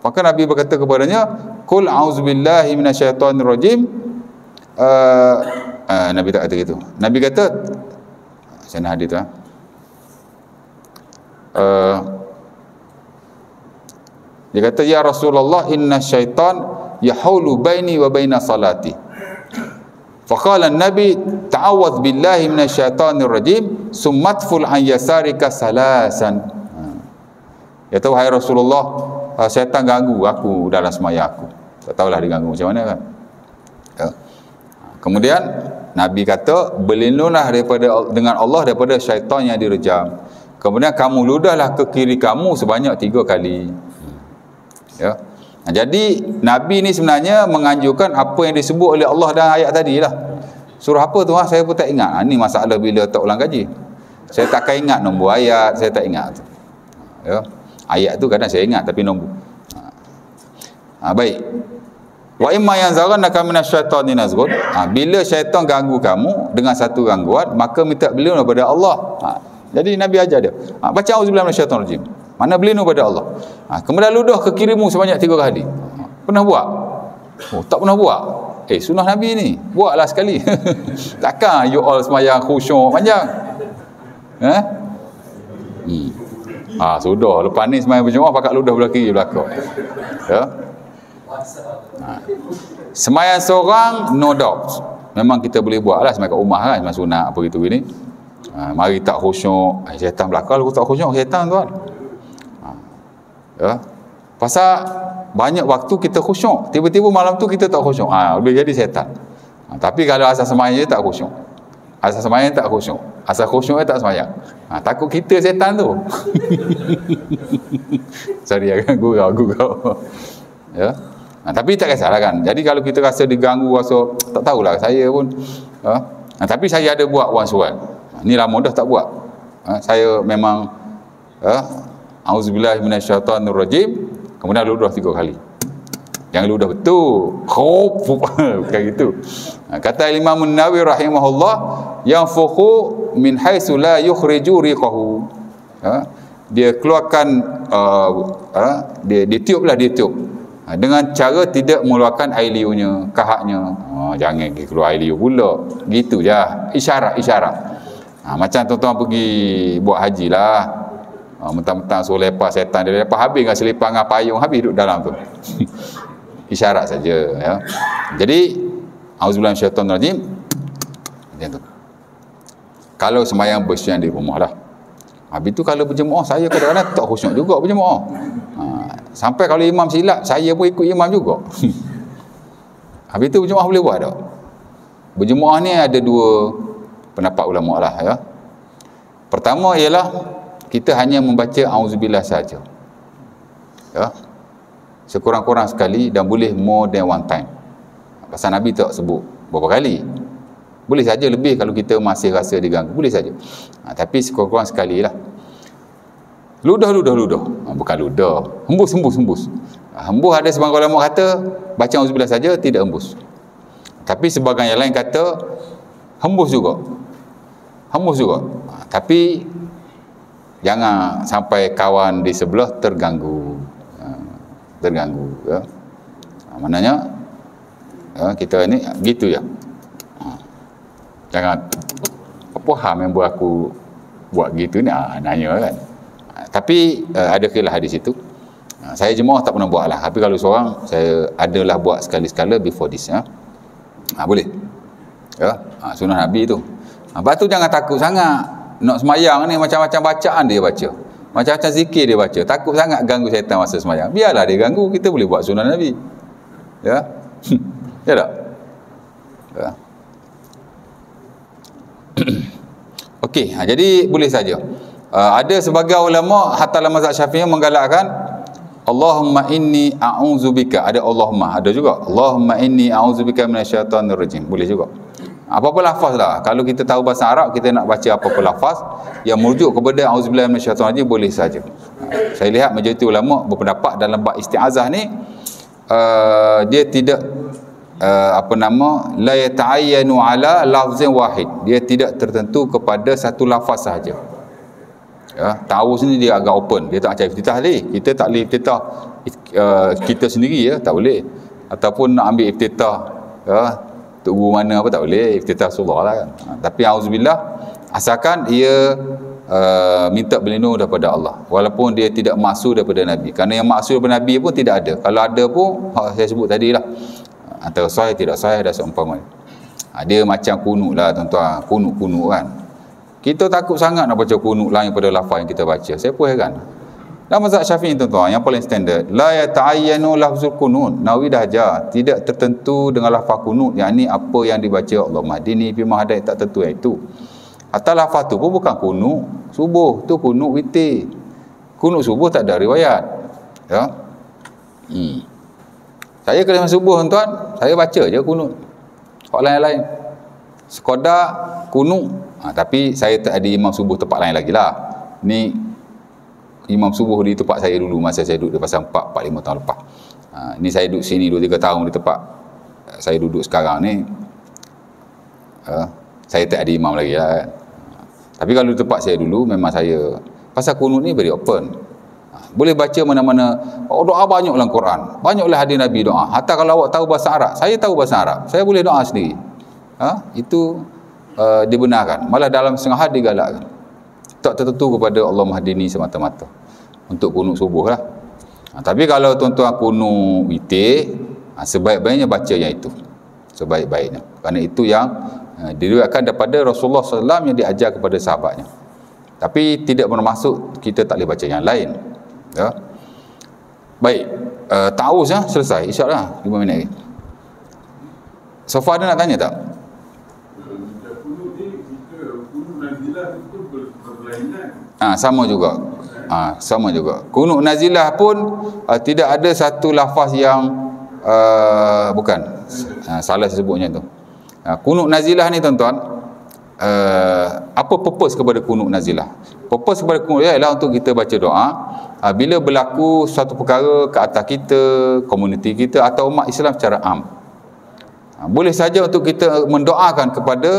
maka Nabi berkata kepadanya, qul a'udzubillahi minasyaitonirrajim. Nabi tak kata gitu. Nabi kata, sana hadis tu dia kata, ya Rasulullah, inna syaitan yahulu baini wa baina salati. Faqala Nabi, ta'awadz billahi minasyaitonir rajim, summatful an yasarika salasan. Ya tahu, hai Rasulullah, syaitan ganggu aku dalam semaya aku. Tak tahulah dia ganggu macam mana kan. Ya. Kemudian Nabi kata, berlindunglah dengan Allah daripada syaitan yang direjam. Kemudian kamu ludahlah ke kiri kamu sebanyak 3 kali. Ya. Nah, jadi Nabi ni sebenarnya menganjurkan apa yang disebut oleh Allah dalam ayat tadi lah. Surah apa tu saya pun tak ingat. Ini masalah bila tak ulang kaji. Saya tak akan ingat nombor ayat, saya tak ingat. Ya. Ayat tu kadang saya ingat tapi nombor. Baik. Wa imma yanzaghannaka minasyaitonir nazghun. Bila syaitan ganggu kamu dengan satu gangguan, maka minta berlindung kepada Allah. Jadi Nabi ajar dia. Baca auzubillahi minasyaitonir rajim. Mana berlindung pada Allah. Kemudian ludah ke kirimu sebanyak 3 kali. Pernah buat? Oh, tak pernah buat. Sunnah Nabi ni. Buatlah sekali. Takkan you all semayang khusyuk panjang. Sudah. Lepas ni semayang berjemaah pakat ludah belah kiri belakang. Ya. Semayang seorang, no doubt. Memang kita boleh buat lah semayang kat rumah kan. Semayang sunat apa gitu ni. Mari tak khusyuk. Syaitan belakang aku tak khusyuk. Syaitan tuan. Ya. Pasal banyak waktu kita khusyuk, tiba-tiba malam tu kita tak khusyuk, boleh jadi setan. Tapi kalau asal semayang je tak khusyuk, asal semayang tak khusyuk, asal khusyuk tak semayang, takut kita setan tu. Sorry agak gurau ya. Tapi tak kisahlah kan. Jadi kalau kita rasa diganggu, rasa tak tahulah, saya pun tapi saya ada buat one surat. Ni lama dah tak buat. Saya memang auzubillahi minasyaitonir rajim, kemudian ludah 3 kali. Yang ludah betul. Bukan gitu. Kata Imam An-Nawawi rahimahullah, yanfukhu min haitsu la yukhriju riqahu. Dia keluarkan dia tiuplah, dia tiup. Dengan cara tidak mengeluarkan air liurnya, kahaknya. Jangan keluar air liur pula. Gitu je. Isyarat. Macam tuan-tuan pergi buat haji lah. Mentang-mentang suruh lepas setan, dia lepas habis dengan selipang dengan payung, habis duduk dalam tu. Isyarat saja ya. Jadi auzubillahi minasyaitonir rajim. Macam tu. Kalau sembahyang bersiang di rumah lah. Habis tu kalau berjemaah, saya kadang-kadang tak khusyuk juga berjemaah. Sampai kalau imam silap, saya pun ikut imam juga. Habis tu berjemaah boleh buat tak? Berjemaah ni ada 2 pendapat ulama lah ya. Pertama ialah kita hanya membaca auzubillah saja. Ya. Sekurang-kurang sekali, dan boleh more than one time. Pasal Nabi tak sebut berapa kali. Boleh saja lebih kalau kita masih rasa diganggu, boleh saja. Tapi sekurang-kurang sekali lah. Ludah. Bukan ludah. Hembus. Hembus ada sebagian ulama kata baca auzubillah saja tidak hembus. Tapi sebagian yang lain kata hembus juga. Tapi jangan sampai kawan di sebelah terganggu ya. Maknanya kita ni gitu ya. Jangan apa hal member aku buat gitu ni, nanya kan. Tapi ada khilaf di situ. Saya jemaah tak pernah buat lah. Tapi kalau seorang, saya adalah buat sekali-sekala before this ya. Boleh ya. Sunnah Nabi tu. Lepas tu jangan takut sangat. Nak semayang ni macam-macam bacaan dia baca, macam-macam zikir dia baca. Takut sangat ganggu syaitan masa semayang. Biarlah dia ganggu, kita boleh buat sunnah Nabi. Ya. Ya tak? Ya. Okey, jadi boleh saja. Ada sebagai ulama hatta dalam mazhab Syafi'i menggalakkan Allahumma inni a'udzubika. Ada Allahumma, ada juga Allahumma inni a'udzubika minasyaitonir rajim. Boleh juga. Apa-apa lafaz lah. Kalau kita tahu bahasa Arab, kita nak baca apa-apa lafaz yang merujuk kepada auzubillahi minasyaitonir rajim, boleh saja. Saya lihat majoriti ulama berpendapat dalam bab isti'azah ni dia tidak la yata'ayyanu ala lafzin wahid. Dia tidak tertentu kepada satu lafaz sahaja. Ya, ta'awuz ni dia agak open, dia tak macam iftitah ni. Kita tak boleh iftitah kita sendiri ya, tak boleh. Ataupun nak ambil iftitah ya, tok guru mana apa tak boleh, iftitah Rasulullah lah kan. Tapi auzubillah, asalkan ia minta berlindung daripada Allah, walaupun dia tidak maksud daripada Nabi. Kerana yang maksud daripada Nabi pun tidak ada. Kalau ada pun saya sebut tadi lah, antara sahih tidak sahih dah seumpama. Dia macam kunut lah tuan-tuan, kunut-kunut kan. Kita takut sangat nak baca kunut lain pada lafaz yang kita baca. Saya pun heran. Dalam mazhab Syafi'i tuan-tuan, yang paling standard, la yata'ayyanu lafzul kunut. Nawawi dah ajar, tidak tertentu dengan lafaz kunut, yakni apa yang dibaca Allahumma hdini fi ma hadait, tak tentu yang itu. Atau lafaz tu pun bukan kunut subuh, tu kunut witir. Kunut subuh tak ada riwayat. Ya. Saya kalau subuh tuan-tuan, saya baca je kunut. Hak lain-lain sekadar kunut. Tapi saya tak ada imam subuh tempat lain lagi lah. Ni imam subuh di tempat saya dulu masa saya duduk di Pasar 4-5 tahun lepas. Ni saya duduk sini 2-3 tahun di tempat saya duduk sekarang ni. Saya tak ada imam lagi lah kan. Tapi kalau di tempat saya dulu memang saya pasal kunut ni very open. Boleh baca mana-mana. Doa banyak dalam Quran, banyaklah hadis Nabi doa. Hatta kalau awak tahu bahasa Arab, saya tahu bahasa Arab, saya boleh doa sendiri. Itu dibenarkan. Malah dalam setengah hadis digalakkan. Tak tertentu kepada Allahumma hdini semata-mata untuk kunut subuh lah. Tapi kalau tuan-tuan kunut witir, sebaik-baiknya baca yang itu, sebaik-baiknya, kerana itu yang diriwayatkan daripada Rasulullah SAW yang diajar kepada sahabatnya. Tapi tidak bermaksud kita tak boleh baca yang lain ya. Baik, ta'awuz ya, selesai insyaAllah 5 minit lagi. Sofa ada nak tanya tak? Sama juga. Sama juga. Kunut nazilah pun tidak ada satu lafaz yang bukan. Salah sebutnya tu. Kunut nazilah ni tuan-tuan, apa purpose kepada kunut nazilah? Purpose kepada kunut ialah untuk kita baca doa bila berlaku suatu perkara ke atas kita, komuniti kita atau umat Islam secara am. Boleh saja untuk kita mendoakan kepada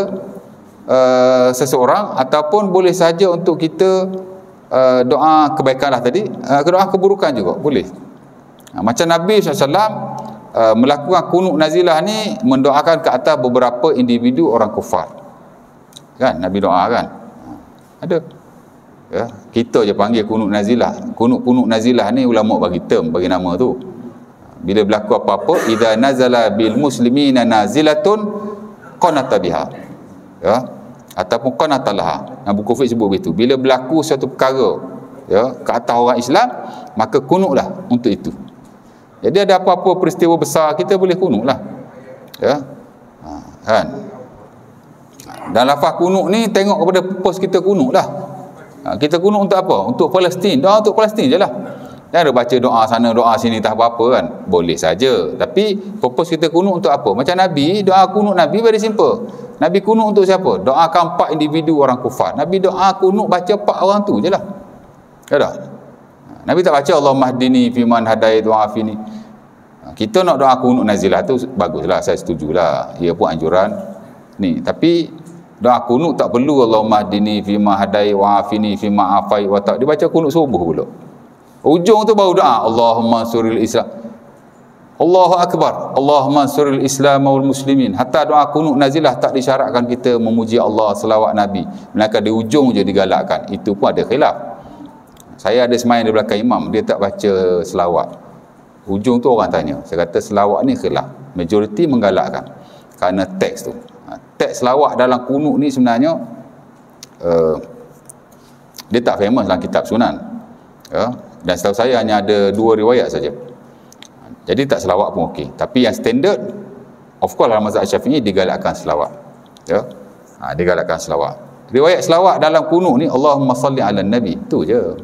seseorang, ataupun boleh saja untuk kita doa kebaikan lah tadi, doa keburukan juga boleh. Macam Nabi SAW melakukan kunut nazilah ni, mendoakan ke atas beberapa individu orang kufar kan, Nabi doa kan, ada ya. Kita je panggil kunut nazilah. Kunut nazilah ni ulama bagi term, bagi nama tu. Bila berlaku apa-apa, idza nazala bil muslimina nazilatun qanata biha ya, ataupun qanatalah. Buku fiqh sebut begitu. Bila berlaku satu perkara ya ke atas orang Islam, maka kunutlah untuk itu. Jadi ada apa-apa peristiwa besar, kita boleh kunutlah ya. Kan. Dan lafaz kunut ni tengok kepada purpose kita kunutlah. Kita kunut untuk apa? Untuk Palestin. Doa untuk Palestin je lah. Jangan ada baca doa sana doa sini tak apa-apa kan. Boleh saja. Tapi purpose kita kunut untuk apa? Macam Nabi, doa kunut Nabi very simple. Nabi kunut untuk siapa? Doakan 4 individu orang kufar. Nabi doa kunut baca 4 orang tu je lah. Ya tak? Nabi tak baca Allahumma hdini fiman hadait wa afini. Kita nak doa kunut nazilah tu baguslah, saya setujulah. Ia pun anjuran ni. Tapi doa kunut tak perlu Allahumma hdini fima hadai wa afini fima afai wa ta. Dibaca kunut subuh pula. Ujung tu baru doa Allahumma suril Islam. Allahu akbar. Allahumma suril Islam wal muslimin. Hatta doa kunut nazilah tak disyaratkan kita memuji Allah, selawat Nabi. Melainkan di ujung je digalakkan. Itu pun ada khilaf. Saya ada semayang di belakang imam, dia tak baca selawat. Ujung tu orang tanya. Saya kata selawat ni khilaf. Majoriti menggalakkan kerana teks tu. Teks selawat dalam kunut ni sebenarnya dia tak famous dalam kitab Sunan ya? Dan setahu saya hanya ada 2 riwayat saja. Jadi tak selawat pun okey. Tapi yang standard, of course dalam mazhab Syafi'i digalakkan selawat ya? Digalakkan selawat. Riwayat selawat dalam kunut ni Allahumma salli ala nabi, tu je.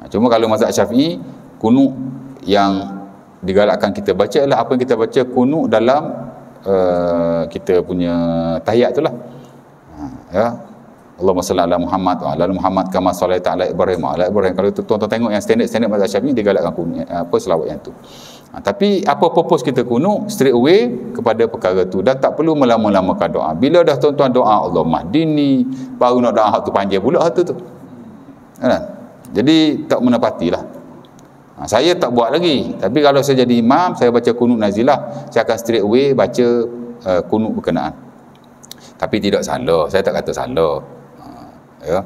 Cuma kalau mazhab Syafi'i, kunut yang digalakkan kita baca adalah apa yang kita baca kunut dalam kita punya tahiyat tu lah ya. Allahumma salli ala Muhammad wa ala Muhammad kama sallaita ala Ibrahim wa ala Ibrahim. Kalau tuan-tuan tengok yang standard mazhab Syafi'i, digalakkan kunut apa selawat yang tu. Tapi apa purpose kita kunut? Straight away kepada perkara tu, dan tak perlu melama-lamakan doa. Bila dah tuan-tuan doa Allahumma hdini, baru nak doa hak tu panjang pula hak tu kan? Jadi tak menepatilah. Saya tak buat lagi, tapi kalau saya jadi imam, saya baca kunut nazilah, saya akan straight away baca kunut berkenaan. Tapi tidak salah, saya tak kata salah. Ya.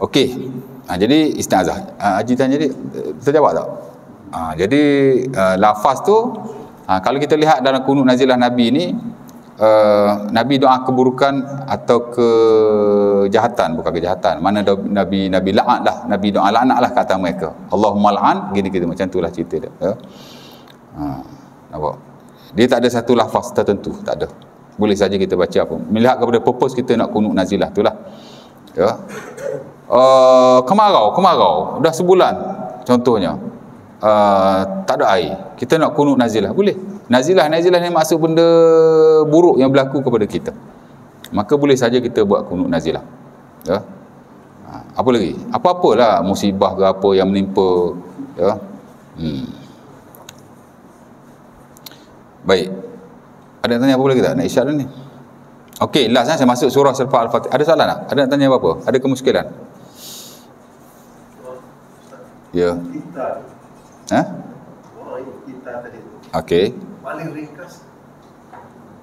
Okey. Jadi istiazah. Haji tanya dia, terjawab tak? Jadi lafaz tu, kalau kita lihat dalam kunut nazilah Nabi ni, Nabi doa keburukan atau kejahatan, bukan kejahatan. Mana Nabi la'an lah, Nabi doa laknat lah kata mereka. Allahumma la'an, gini-gini macam itulah cerita dia. Ya. Nampak? Dia tak ada satu lafaz tertentu, tak ada. Boleh saja kita baca apa. Melihat kepada purpose kita nak kunut nazilah itulah. Ya. Kemarau dah sebulan contohnya. Tak ada air. Kita nak kunut nazilah, boleh. Nazilah ni maksud benda buruk yang berlaku kepada kita. Maka boleh saja kita buat kunut nazilah. Ya. Apa lagi? Apa-apalah musibah ke apa yang menimpa, ya. Baik. Ada yang tanya apa lagi tak? Nak isyarat ni. Okey, last saya masuk surah selepas Al-Fatihah. Ada soalan tak? Ada nak tanya apa-apa? Ada kemuskilan? Ya. Okey.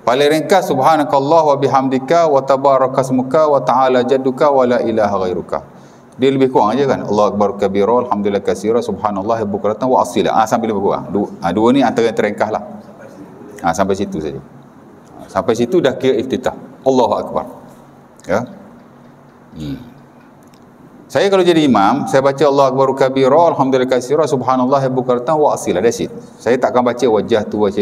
Paling ringkas subhanakallah wa bihamdika wa tabarakasmuka wa ta'ala jadduka wa la ilaha ghairuka. Dia lebih kurang aja kan. Allah akbar kabira, alhamdulillah katsira, subhanallah bukratan wa asila. Sampai lebih kurang. Dua ni antara yang terringkas lah. Sampai situ saja. Sampai situ dah kira iftitah. Allahu akbar. Ya. Saya kalau jadi imam, saya baca Allah akbar kabira, alhamdulillah katsira, subhanallah bukratan wa asila. That's it. Saya tak akan baca wajah tu baca.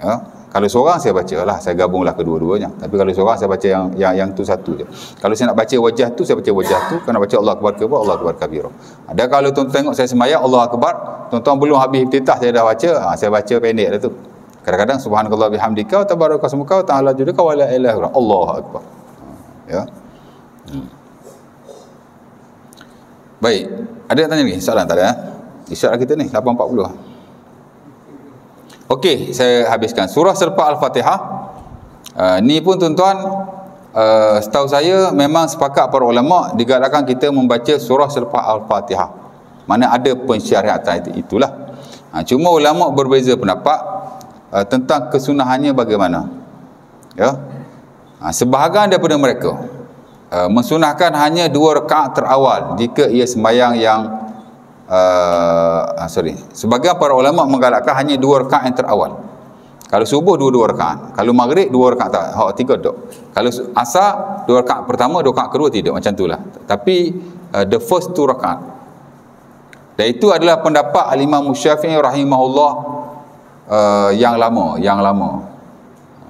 Ya. Kalau seorang saya bacalah, saya gabunglah kedua-duanya. Tapi kalau seorang saya baca yang tu satu je. Kalau saya nak baca wajah tu, saya baca wajah tu. Kalau nak baca Allah akbar kabira, Allah akbar kabira. Ada kalau tuan tengok saya sembahyang Allah akbar, tuan-tuan belum habis iftitah saya dah baca, saya baca pendek dah tu. Kadang-kadang subhanallah bihamdika wa tabarakasmuka wa ta'ala jadduka wa la ilaha illallah. Allahu akbar. Ya. Baik. Ada yang tanya lagi? Soalan tak ada? Isyarat kita ni 8.40. Okey, saya habiskan surah selepas Al-Fatihah. Ni pun tuan-tuan, setahu saya memang sepakat para ulama digalakkan kita membaca surah selepas Al-Fatihah. Mana ada pensyariatan itulah. Cuma ulama berbeza pendapat tentang kesunahannya bagaimana. Ya. Sebahagian daripada mereka mensunahkan hanya 2 rakaat terawal jika ia sembahyang yang sebagian para ulama menggalakkan hanya 2 rakaat yang terawal. Kalau subuh 2 rakaat, kalau maghrib 2 rakaat tak, 3 tak. Kalau asar 2 rakaat pertama, 2 rakaat kedua tidak, macam itulah. Tapi the first 2 rakaat. Dan itu adalah pendapat Al-Imam Syafi'i rahimahullah yang lama.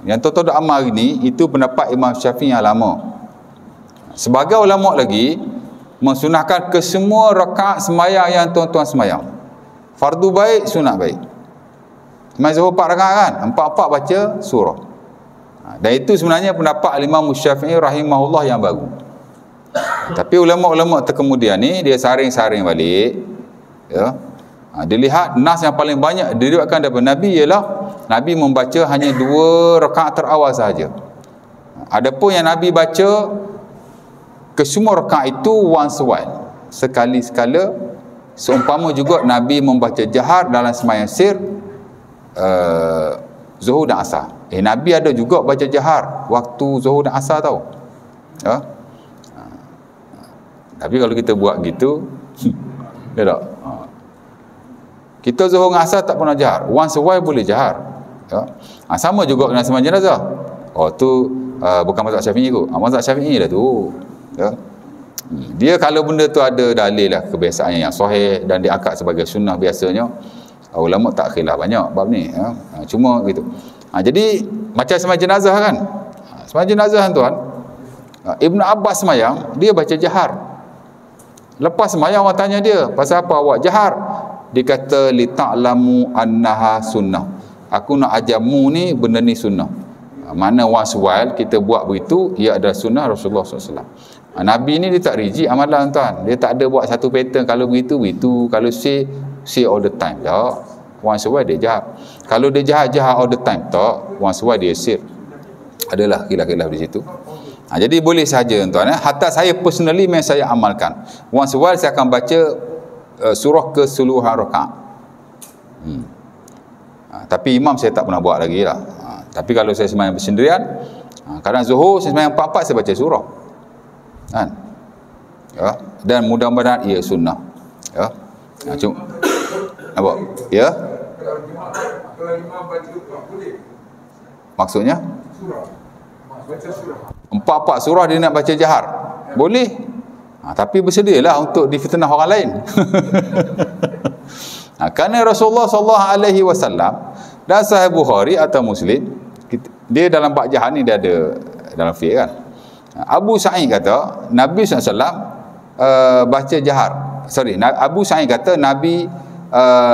Yang tuan-tuan dah amal ini, itu pendapat Imam Syafi'i yang lama. Sebagai ulama lagi mensunahkan ke semua rakaat sembahyang yang tuan-tuan sembahyang. Fardu baik, sunat baik. Sembahyang zuhur 4 rakaat kan? 4-4 baca surah. Dan itu sebenarnya pendapat Imam Syafi'i rahimahullah yang baru. Tapi ulama-ulama terkemudian ni dia saring-saring balik. Ya. Dilihat nas yang paling banyak diriwayatkan daripada Nabi ialah Nabi membaca hanya 2 rakaat terawal sahaja. Adapun yang Nabi baca ke semua rakaat itu once a while, sekali-sekala. Seumpama juga Nabi membaca jahar dalam sembahyang sir, zuhur dan asar. Nabi ada juga baca jahar waktu zuhur dan asar tau. Ya? Tapi kalau kita buat gitu, ya tak? Kita zuhur dan asar tak pernah jahar. Once a while boleh jahar. Ya? Sama juga dengan sembahyang jenazah. Tu bukan mazhab Syafi'i kot. Mazhab Syafi'i dah tu. Ya. Dia kalau benda tu ada dalil lah kebiasaannya yang sahih dan diangkat sebagai sunnah biasanya, ulama tak khilaf banyak bab ni. Ya. Cuma gitu. Jadi macam sembahyang jenazah kan. Sembahyang jenazah tuan, Ibnu Abbas sembahyang, dia baca jahar. Lepas sembahyang orang tanya dia, pasal apa awak jahar? Dia kata li ta'lamu annaha sunnah. Aku nak ajarmu ni benda ni sunnah. Mana once while kita buat begitu, ia adalah sunnah Rasulullah SAW. Nabi ni dia tak rigid amalan tuan. Dia tak ada buat satu pattern, kalau begitu, kalau say all the time. Tak. Once while dia jahat. Kalau dia jahat all the time, tak. Once while dia sir. Adalah khilaf-khilaf di situ. Jadi boleh saja tuan. Hatta saya personally memang saya amalkan. Once a while saya akan baca surah keseluruhan rakaat. Tapi imam saya tak pernah buat lagi lah. Tapi kalau saya sembahyang bersendirian, kadang zuhur saya sembahyang 4-4 saya baca surah. Kan? Ya. Dan mudah-mudahan ia sunnah. Ya. Cuma apa? Ya. Kalau imam baca surah boleh. Maksudnya? Surah. Baca surah. 4-4 surah dia nak baca jahar. Boleh. Tapi bersedialah untuk difitnah orang lain. Kerana Rasulullah SAW dan Sahih Bukhari atau Muslim, dia dalam bab jahar ni dia ada dalam fiqh kan. Abu Sa'id kata Nabi SAW baca jahar. Abu Sa'id kata Nabi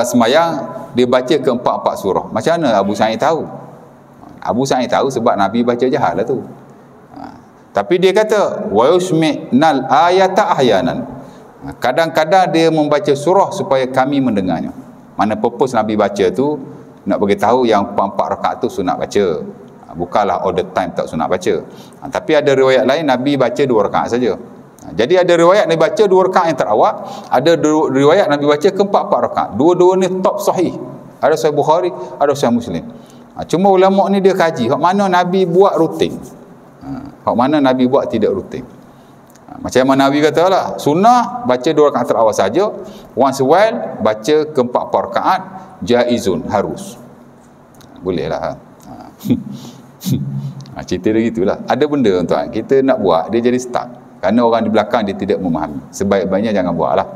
semayang dia baca ke 4-4 surah. Macam mana Abu Sa'id tahu? Abu Sa'id tahu sebab Nabi baca jahar lah tu. Tapi dia kata wa yusmi'nal ayata ahyanan. Kadang-kadang dia membaca surah supaya kami mendengarnya. Mana purpose Nabi baca tu nak bagi tahu yang 4 rakaat tu sunat baca. Bukanlah all the time tak sunat baca. Tapi ada riwayat lain Nabi baca 2 rakaat saja. Jadi ada riwayat Nabi baca 2 rakaat yang terawal, ada riwayat Nabi baca ke 4 rakaat. Dua-dua ni top sahih. Ada Sahih Bukhari, ada Sahih Muslim. Cuma ulama ni dia kaji hak mana Nabi buat rutin. Hak mana Nabi buat tidak rutin. Macam mana Nabi kata lah, sunnah baca 2 rakaat terawal saja, once a while baca ke 4 rakaat, jaizun, harus. Boleh lah. Cerita dia gitulah. Ada benda tuan kita nak buat dia jadi stuck kerana orang di belakang dia tidak memahami. Sebaik-baiknya jangan buat lah.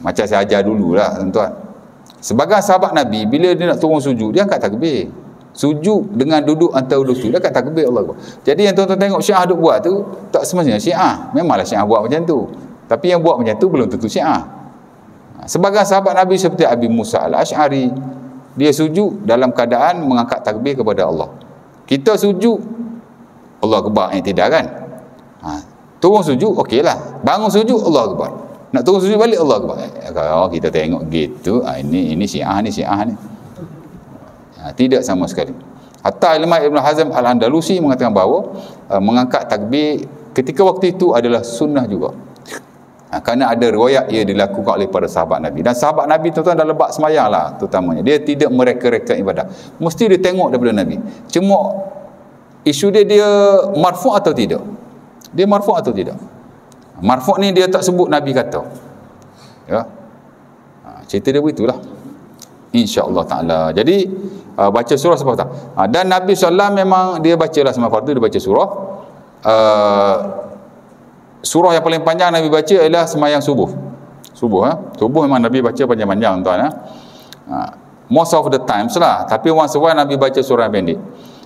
Macam saya ajar dululah tuan. Sebagai sahabat Nabi, bila dia nak turun sujud, dia angkat takbir. Sujud dengan duduk antara dua sujud, dia angkat takbir Allah. Jadi yang tuan-tuan tengok Syiah duk buat tu, tak semestinya Syiah. Memanglah Syiah buat macam tu. Tapi yang buat macam tu belum tentu Syiah. Sebagai sahabat Nabi seperti Abi Musa al-Ash'ari, dia sujud dalam keadaan mengangkat takbir kepada Allah. Kita sujud, Allah Akbar, tidak kan? Turun sujud, okeylah. Bangun sujud, Allah Akbar. Nak turun sujud balik, Allah Akbar. Kalau kita tengok gitu, ini Syiah ni. Tidak sama sekali. Hatta Imam Ibn Hazm Al-Andalusi mengatakan bahawa mengangkat takbir ketika waktu itu adalah sunnah juga. Kerana ada riwayat ia dilakukan oleh para sahabat Nabi. Dan sahabat Nabi tuan-tuan dalam bab semayang lah terutamanya. Dia tidak mereka-reka ibadah. Mesti dia tengok daripada Nabi. Cuma isu dia marfu' atau tidak? Dia marfu' atau tidak? Marfu' ni dia tak sebut Nabi kata. Ya. Cerita dia begitulah. InsyaAllah ta'ala. Jadi baca surah sebab tak. Dan Nabi SAW memang dia bacalah semua fardu, dia baca surah. Surah yang paling panjang Nabi baca ialah semayang subuh. Subuh memang Nabi baca panjang-panjang tuan. Most of the times lah. Tapi once a while Nabi baca surah yang pendek.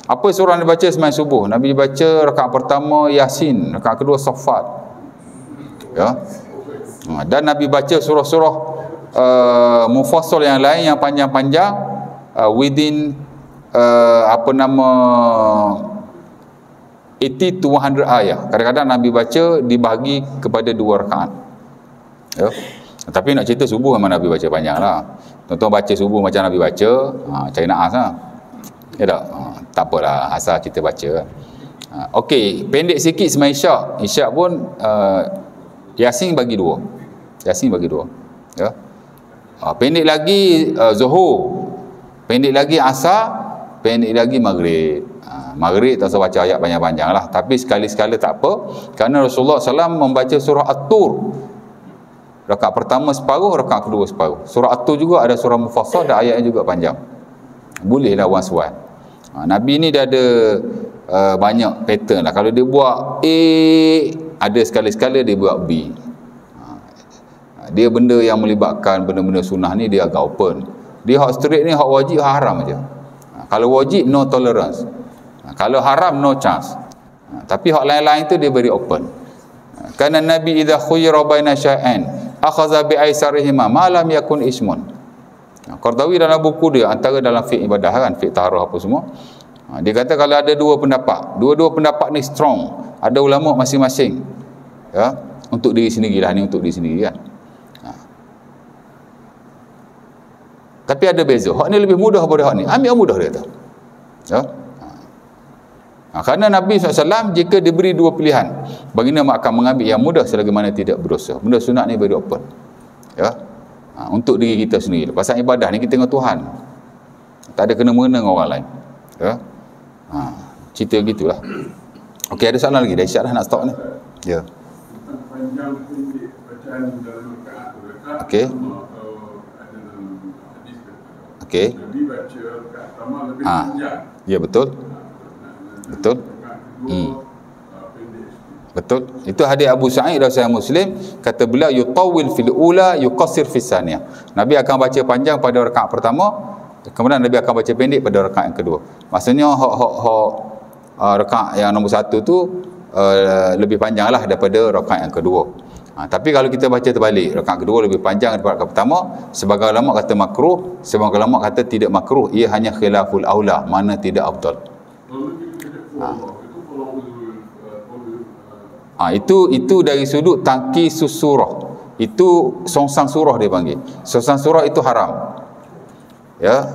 Apa surah yang Nabi baca semayang subuh? Nabi baca rakaat pertama Yasin, rakaat kedua Saffat. Ya. Dan Nabi baca surah-surah mufassal yang lain yang panjang-panjang within 80 to 100 ayat. Kadang-kadang Nabi baca dibahagi kepada 2 rakaat. Ya. Tapi nak cerita subuh memang Nabi baca panjang lah. Tuan-tuan baca subuh macam Nabi baca, cari naas lah. Ya tak? Tak apalah, asal kita baca. Okey, pendek sikit semai Isyak. Isyak pun Yasin bagi 2. Ya. Pendek lagi Zuhur. Pendek lagi Asar. Pendek lagi Maghrib. Maghrib tak usah baca ayat panjang-panjang lah. Tapi sekali-sekala tak apa. Kerana Rasulullah SAW membaca surah At-Tur. Rakaat pertama separuh, rakaat kedua separuh. Surah At-Tur juga ada surah mufassal dan ayatnya juga panjang. Bolehlah once one. Nabi ni dia ada banyak pattern lah. Kalau dia buat A, ada sekali-sekala dia buat B. Dia benda yang melibatkan benda-benda sunnah ni dia agak open. Dia hak straight ni, hak wajib, hak haram aja. Kalau wajib no tolerance. Kalau haram no chance. Tapi hak lain-lain tu dia beri open. Karena Nabi idza khuyira baina syai'an akhadha bi aisarihima ma lam yakun ismun. Qardawi dalam buku dia, antara dalam fiqh ibadah kan, fiqh taharah apa semua, dia kata kalau ada dua pendapat, dua-dua pendapat ni strong, ada ulama masing-masing, ya, untuk diri sendiri lah, ni untuk diri sendiri kan. Tapi ada beza, hak ni lebih mudah daripada hak ni, ambil yang mudah dia kata. Ya. Kerana Nabi SAW jika diberi dua pilihan, baginda akan mengambil yang mudah selagi mana tidak berdosa. Benda sunat ni very open. Ya. Untuk diri kita sendiri. Pasal ibadah ni kita dengan Tuhan. Tak ada kena-mengena dengan orang lain. Ya. Cerita gitulah. Okey, ada soalan lagi? Dah isyak dah nak stop ni. Ya. Panjang pendek bacaan dalam rakaat. Okey. Okey. Nabi baca rakaat pertama lebih panjang. Ya, betul. Betul. Betul. Itu hadis Abu Sa'id dari Sahih Muslim, kata beliau yutawwil fil ula yuqassir fis saniyah. Nabi akan baca panjang pada rakaat pertama, kemudian Nabi akan baca pendek pada rakaat yang kedua. Maksudnya rakaat yang nombor 1 tu lebih panjanglah daripada rakaat yang kedua. Tapi kalau kita baca terbalik, rakaat kedua lebih panjang daripada rakaat pertama, sebagian ulama kata makruh, sebagian ulama kata tidak makruh, ia hanya khilaful aula, mana tidak afdal. Itu dari sudut tangkis surah. Itu songsang surah dia panggil. Songsang surah itu haram. Ya.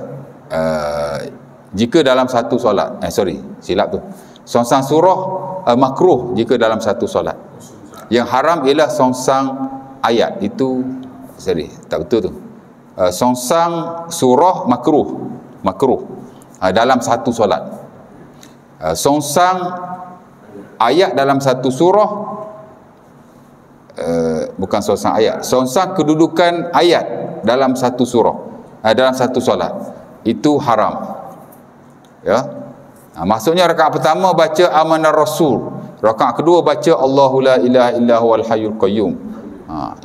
Jika dalam satu solat. Silap tu. Songsang surah makruh jika dalam satu solat. Yang haram ialah songsang ayat. Itu tak betul tu. Songsang surah makruh dalam satu solat. Songsang ayat dalam satu surah, bukan songsang ayat, songsang kedudukan ayat dalam satu surah, dalam satu solat, itu haram. Ya. Maksudnya rakaat pertama baca amanar rasul, rakaat kedua baca Allahu la ilaha illa huwal hayyul qayyum.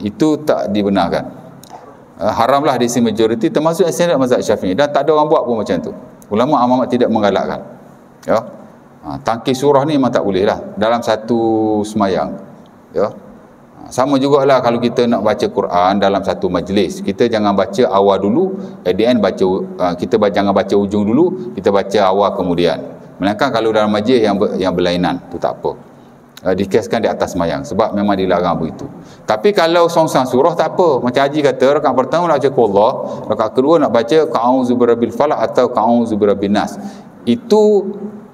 Itu tak dibenarkan. Haramlah di sisi majoriti, termasuk isnad mazhab Syafi'i, dan tak ada orang buat pun macam tu. Ulama amat tidak menggalakkan. Ya. Tangkis surah ni memang tak boleh lah dalam satu semayang. Ya. Sama jugalah kalau kita nak baca Quran dalam satu majlis, kita jangan baca awal dulu, at the end jangan baca ujung dulu, kita baca awal kemudian. Melainkan kalau dalam majlis yang berlainan, tu tak apa. Dikeskan di atas semayang, sebab memang dilarang begitu. Tapi kalau songsang surah tak apa. Macam Haji kata, rakaat pertama nak baca Allah, rakaat kedua nak baca A'udzu birabbil falaq atau A'udzu birabbin nas. Itu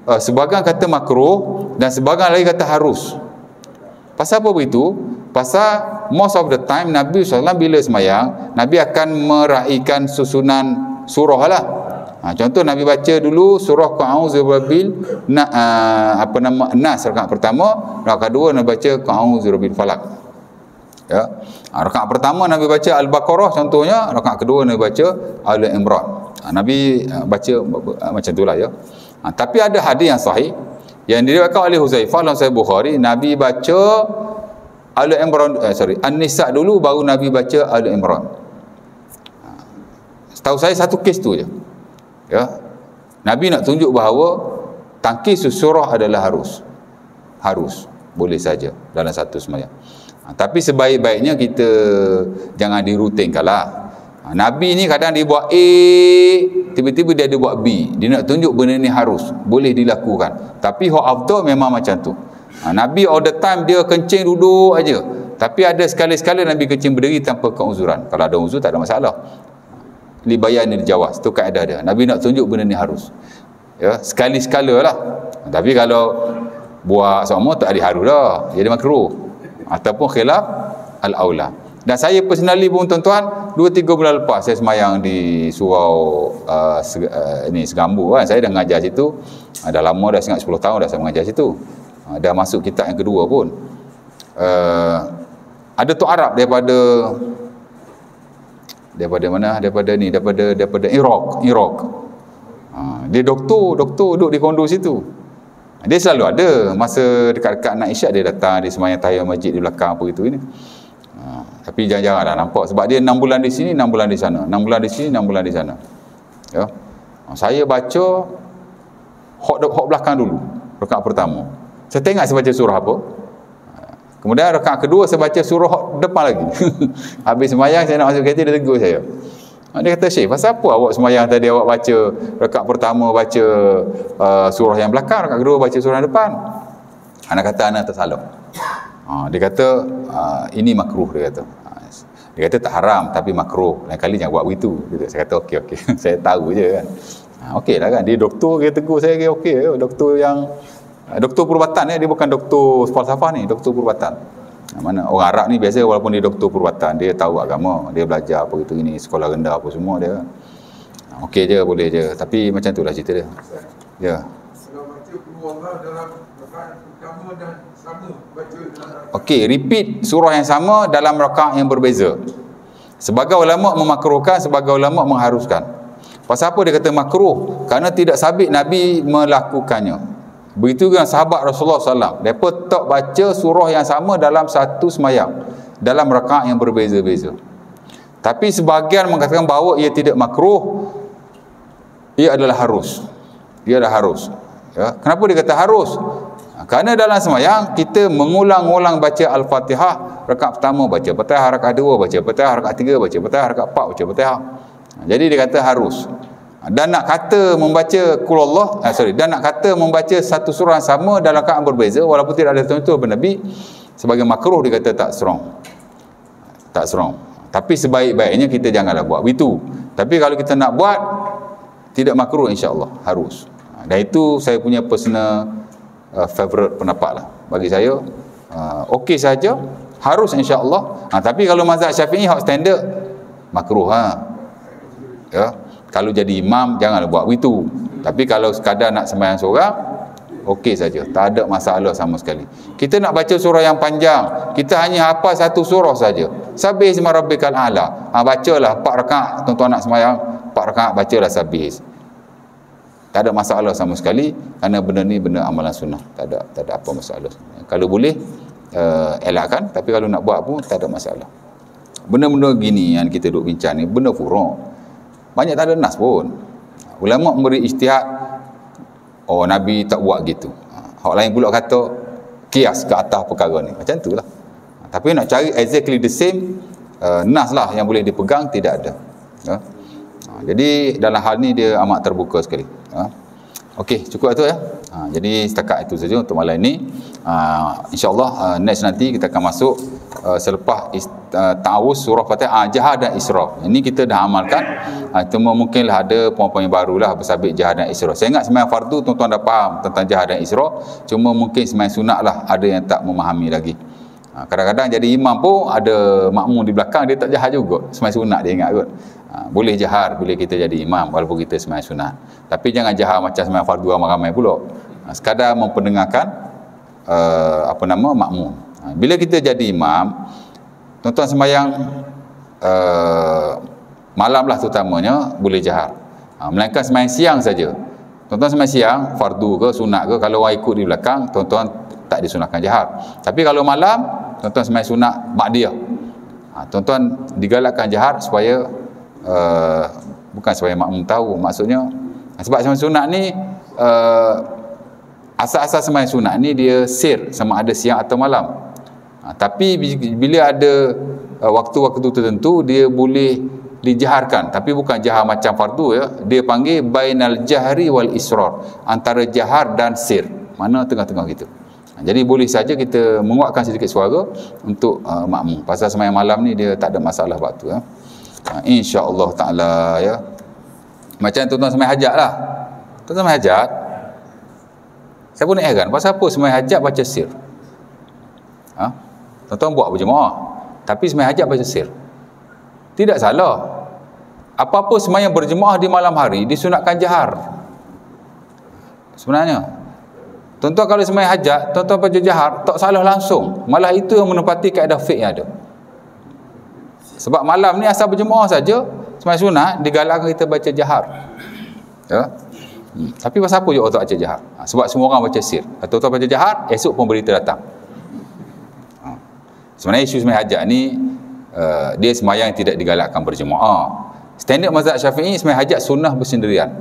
sebahagian kata makruh dan sebahagian lagi kata harus. Pasal apa begitu? Pasal most of the time Nabi SAW bila semayang, Nabi akan meraihkan susunan surah lah. Contoh Nabi baca dulu surah A'udzu birabbil nas rakaat pertama, rakaat kedua Nabi baca A'udzu birabbil falaq. Ya. Rakaat pertama Nabi baca Al-Baqarah contohnya, rakaat kedua Nabi baca Al-Imran. Nabi baca macam itulah ya. Tapi ada hadis yang sahih yang diriwayatkan oleh Huzaifah dalam Sahih Bukhari, Nabi baca Al-Imran, An-Nisa dulu baru Nabi baca Al-Imran. Setahu saya satu kes tu je. Ya. Nabi nak tunjuk bahawa tangkis surah adalah harus, boleh saja dalam satu sembahyang. Tapi sebaik-baiknya kita jangan dirutinkanlah. Nabi ni kadang dia buat A, tiba-tiba dia ada buat B. Dia nak tunjuk benda ni harus, boleh dilakukan. Tapi hak afdal memang macam tu. Nabi all the time dia kencing duduk aja. Tapi ada sekali-sekala Nabi kencing berdiri tanpa keuzuran. Kalau ada uzur tak ada masalah. Li bayanil jawaz, tu kaedah dia. Nabi nak tunjuk benda ni harus. Ya, sekali-sekala lah. Tapi kalau buat semua tak ada harus dah. Jadi makruh. Ataupun khilaf al-aula. Dan saya personally pun tuan-tuan, 2-3 bulan lepas saya semayang di surau Segambu kan. Saya dah mengajar situ. Dah lama dah, sangat 10 tahun dah saya mengajar situ. Dah masuk kitab yang kedua pun. Ada Tok Arab daripada mana? Daripada Iraq. Dia doktor duduk di kondo situ. Dia selalu ada masa dekat-dekat nak isyak dia datang, dia semayang tahiyat masjid di belakang apa gitu ini. Tapi jarang-jarang dah nampak sebab dia 6 bulan di sini, 6 bulan di sana. 6 bulan di sini, 6 bulan di sana. Ya. Saya baca hok belakang dulu, rakaat pertama. Saya tengok saya baca surah apa. Kemudian rakaat kedua saya baca surah hok depan lagi. Habis semayang saya nak masuk kereta, dia tegur saya. Dia kata, "Syekh, pasal apa awak semayang tadi awak baca rakaat pertama baca surah yang belakang, rakaat kedua baca surah yang depan?" Anak kata anak tersalah. Dia kata ini makruh, dia kata. Dia kata tak haram tapi makruh. Lain kali jangan buat begitu. Saya kata okey. Saya tahu je kan. Okey lah kan. Dia doktor, dia tegur saya, okey. Doktor yang Doktor perubatan dia bukan doktor falsafah ni, doktor perubatan. Mana orang Arab ni biasa walaupun dia doktor perubatan, dia tahu agama, dia belajar apa gitu ini, sekolah rendah apa semua dia. Okey je, boleh je. Tapi macam itulah cerita dia. Ya. Kalau baca Allah dalam rakaat pertama dan sama baca dalam Okey, repeat surah yang sama dalam rakaat yang berbeza. Sebagai ulama memakruhkan, sebagai ulama mengharuskan. Pasal apa dia kata makruh? Kerana tidak sabit Nabi melakukannya. Begitu dengan sahabat Rasulullah SAW. Mereka tak baca surah yang sama dalam satu semayang, dalam rakaat yang berbeza-beza. Tapi sebahagian mengatakan bahawa ia tidak makruh, ia adalah harus. Ia adalah harus. Ya. Kenapa dia kata harus? Kerana dalam semayang kita mengulang-ulang baca Al-Fatihah. Rakaat pertama baca Fatihah, rakaat dua baca Fatihah, rakaat tiga baca Fatihah, rakaat empat baca Fatihah. Jadi dia kata harus. Dan nak kata membaca dan nak kata membaca satu surah yang sama dalam rakaat berbeza walaupun tidak ada contoh daripada Nabi, sebagai makruh dia kata tak serong. Tak serong. Tapi sebaik-baiknya kita janganlah buat begitu. Tapi kalau kita nak buat, tidak makruh, insya-Allah harus. Dan itu saya punya personal favorite pendapat lah. Bagi saya okey saja, harus insya-Allah. Tapi kalau mazhab Syafi'i hak standard makruh ya. Kalau jadi imam janganlah buat begitu. Tapi kalau sekadar nak sembahyang seorang, okey saja, tak ada masalah sama sekali. Kita nak baca surah yang panjang, kita hanya hafal satu surah saja. Sabih isma rabbikal a'la. Bacalah 4 rakaat, tuan-tuan nak sembahyang 4 rakaat, bacalah sabih. Tak ada masalah sama sekali, kerana benda ni benda amalan sunnah. Tak ada apa masalah. Kalau boleh elakkan, tapi kalau nak buat pun tak ada masalah. Benda-benda gini yang kita duk bincang ni benda furuk. Banyak tak ada nas pun. Ulama memberi ijtihad, oh Nabi tak buat gitu. Hak lain pula kata kias ke atas perkara ni. Macam itulah. Tapi nak cari exactly the same nas lah yang boleh dipegang tidak ada. Jadi dalam hal ni dia amat terbuka sekali. Okey, cukup itu ya. Jadi setakat itu saja untuk malam ini. InsyaAllah next nanti kita akan masuk selepas ta'awuz surah Fatihah, jahar dan isra. Ini kita dah amalkan. Cuma mungkinlah ada poin-poin barulah bersabit jahar dan isra. Saya ingat sembahyang fardu tuan-tuan dah faham tentang jahar dan isra. Cuma mungkin sembahyang sunat lah ada yang tak memahami lagi. Kadang-kadang jadi imam pun ada makmum di belakang dia tak jahar juga. Sembahyang sunat dia ingat kot. Boleh jahar bila kita jadi imam walaupun kita sembahyang sunat. Tapi jangan jahar macam sembahyang fardu ramai-ramai pula. Sekadar mempendengarkan makmum. Bila kita jadi imam, tuan-tuan sembahyang malam lah terutamanya boleh jahar. Melainkan sembahyang siang saja. Tuan-tuan sembahyang siang fardu ke sunat ke, kalau orang ikut di belakang tuan-tuan tak disunatkan jahar. Tapi kalau malam tuan-tuan sembahyang sunat ba'diyah, tuan-tuan digalakkan jahar supaya bukan supaya makmum tahu, maksudnya sebab sembahyang sunat ni asal-asal sembahyang sunat ni dia sir sama ada siang atau malam. Tapi bila ada waktu-waktu tertentu dia boleh dijaharkan, tapi bukan jahar macam fardu ya. Dia panggil bainal jahri wal israr, antara jahar dan sir, mana tengah-tengah gitu. Jadi boleh saja kita menguatkan sedikit suara untuk makmum. Pasal sembahyang malam ni dia tak ada masalah waktu ya. Insya-Allah taala ya. Macam tuan-tuan sembahyang hajat lah. Tuan-tuan sembahyang hajat, saya pun nak heran, pasal apa sembahyang hajat baca sir? Tuan-tuan buat berjemaah, tapi sembahyang hajat baca sir. Tidak salah. Apa-apa sembahyang berjemaah di malam hari disunatkan jahar. Sebenarnya, tuan-tuan kalau sembahyang hajat, tuan-tuan baca jahar, tak salah langsung. Malah itu yang menepati kaedah fiqh yang ada. Sebab malam ni asal berjemaah saja, sembahyang sunat digalakkan kita baca jahar. Ya. Tapi pasal apa juga tak baca jahar? Sebab semua orang baca sir. Atau tuan baca jahar, esok pun berita datang. Sebenarnya isu sembahyang hajat ni dia sembahyang yang tidak digalakkan berjemaah. Standard mazhab Syafi'i sembahyang hajat sunnah bersendirian.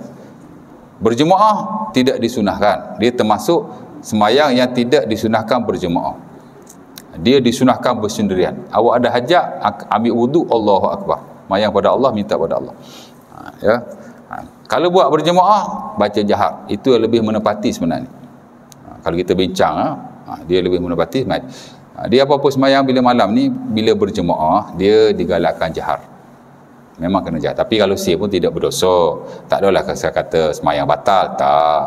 Berjemaah tidak disunahkan. Dia termasuk sembahyang yang tidak disunahkan berjemaah. Dia disunahkan bersendirian. Awak ada hajat, ambil wudu, Allahu Akbar. Sembahyang pada Allah, minta pada Allah. Ya. Kalau buat berjemaah, baca jahar. Itu yang lebih menepati sebenarnya. Kalau kita bincang, dia lebih menepati sebenarnya. Dia apa-apa sembahyang bila malam ni, bila berjemaah, dia digalakkan jahar. Memang kena jahar. Tapi kalau sir pun tidak berdosa. Tak adalah saya kata sembahyang batal, tak.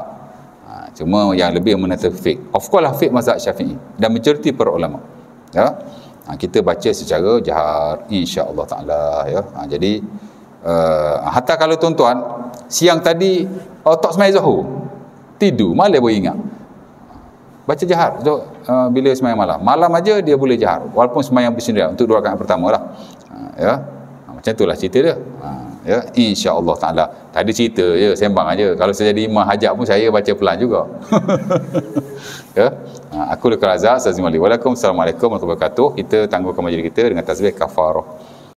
Cuma yang lebih menata fiqh. Of course lah fiqh mazhab Syafi'i dan majoriti para ulama. Ya. Kita baca secara jahar insya-Allah taala ya. Jadi hatta kalau tuan-tuan siang tadi tak sembahyang Zuhur, tidur, malam boleh ingat. Baca jahar bila sembahyang malam. Malam aja dia boleh jahar walaupun sembahyang bersendirian untuk 2 rakaat pertama lah. Ya. Macam itulah cerita dia. Ya, insya-Allah taala. Tadi cerita je, sembang aja. Kalau saya jadi imam hajat pun saya baca pelan juga. Ya. Aku Lekar Azhar, Assalamualaikum warahmatullahi wabarakatuh. Kita tangguhkan majlis kita dengan tasbih kafarah.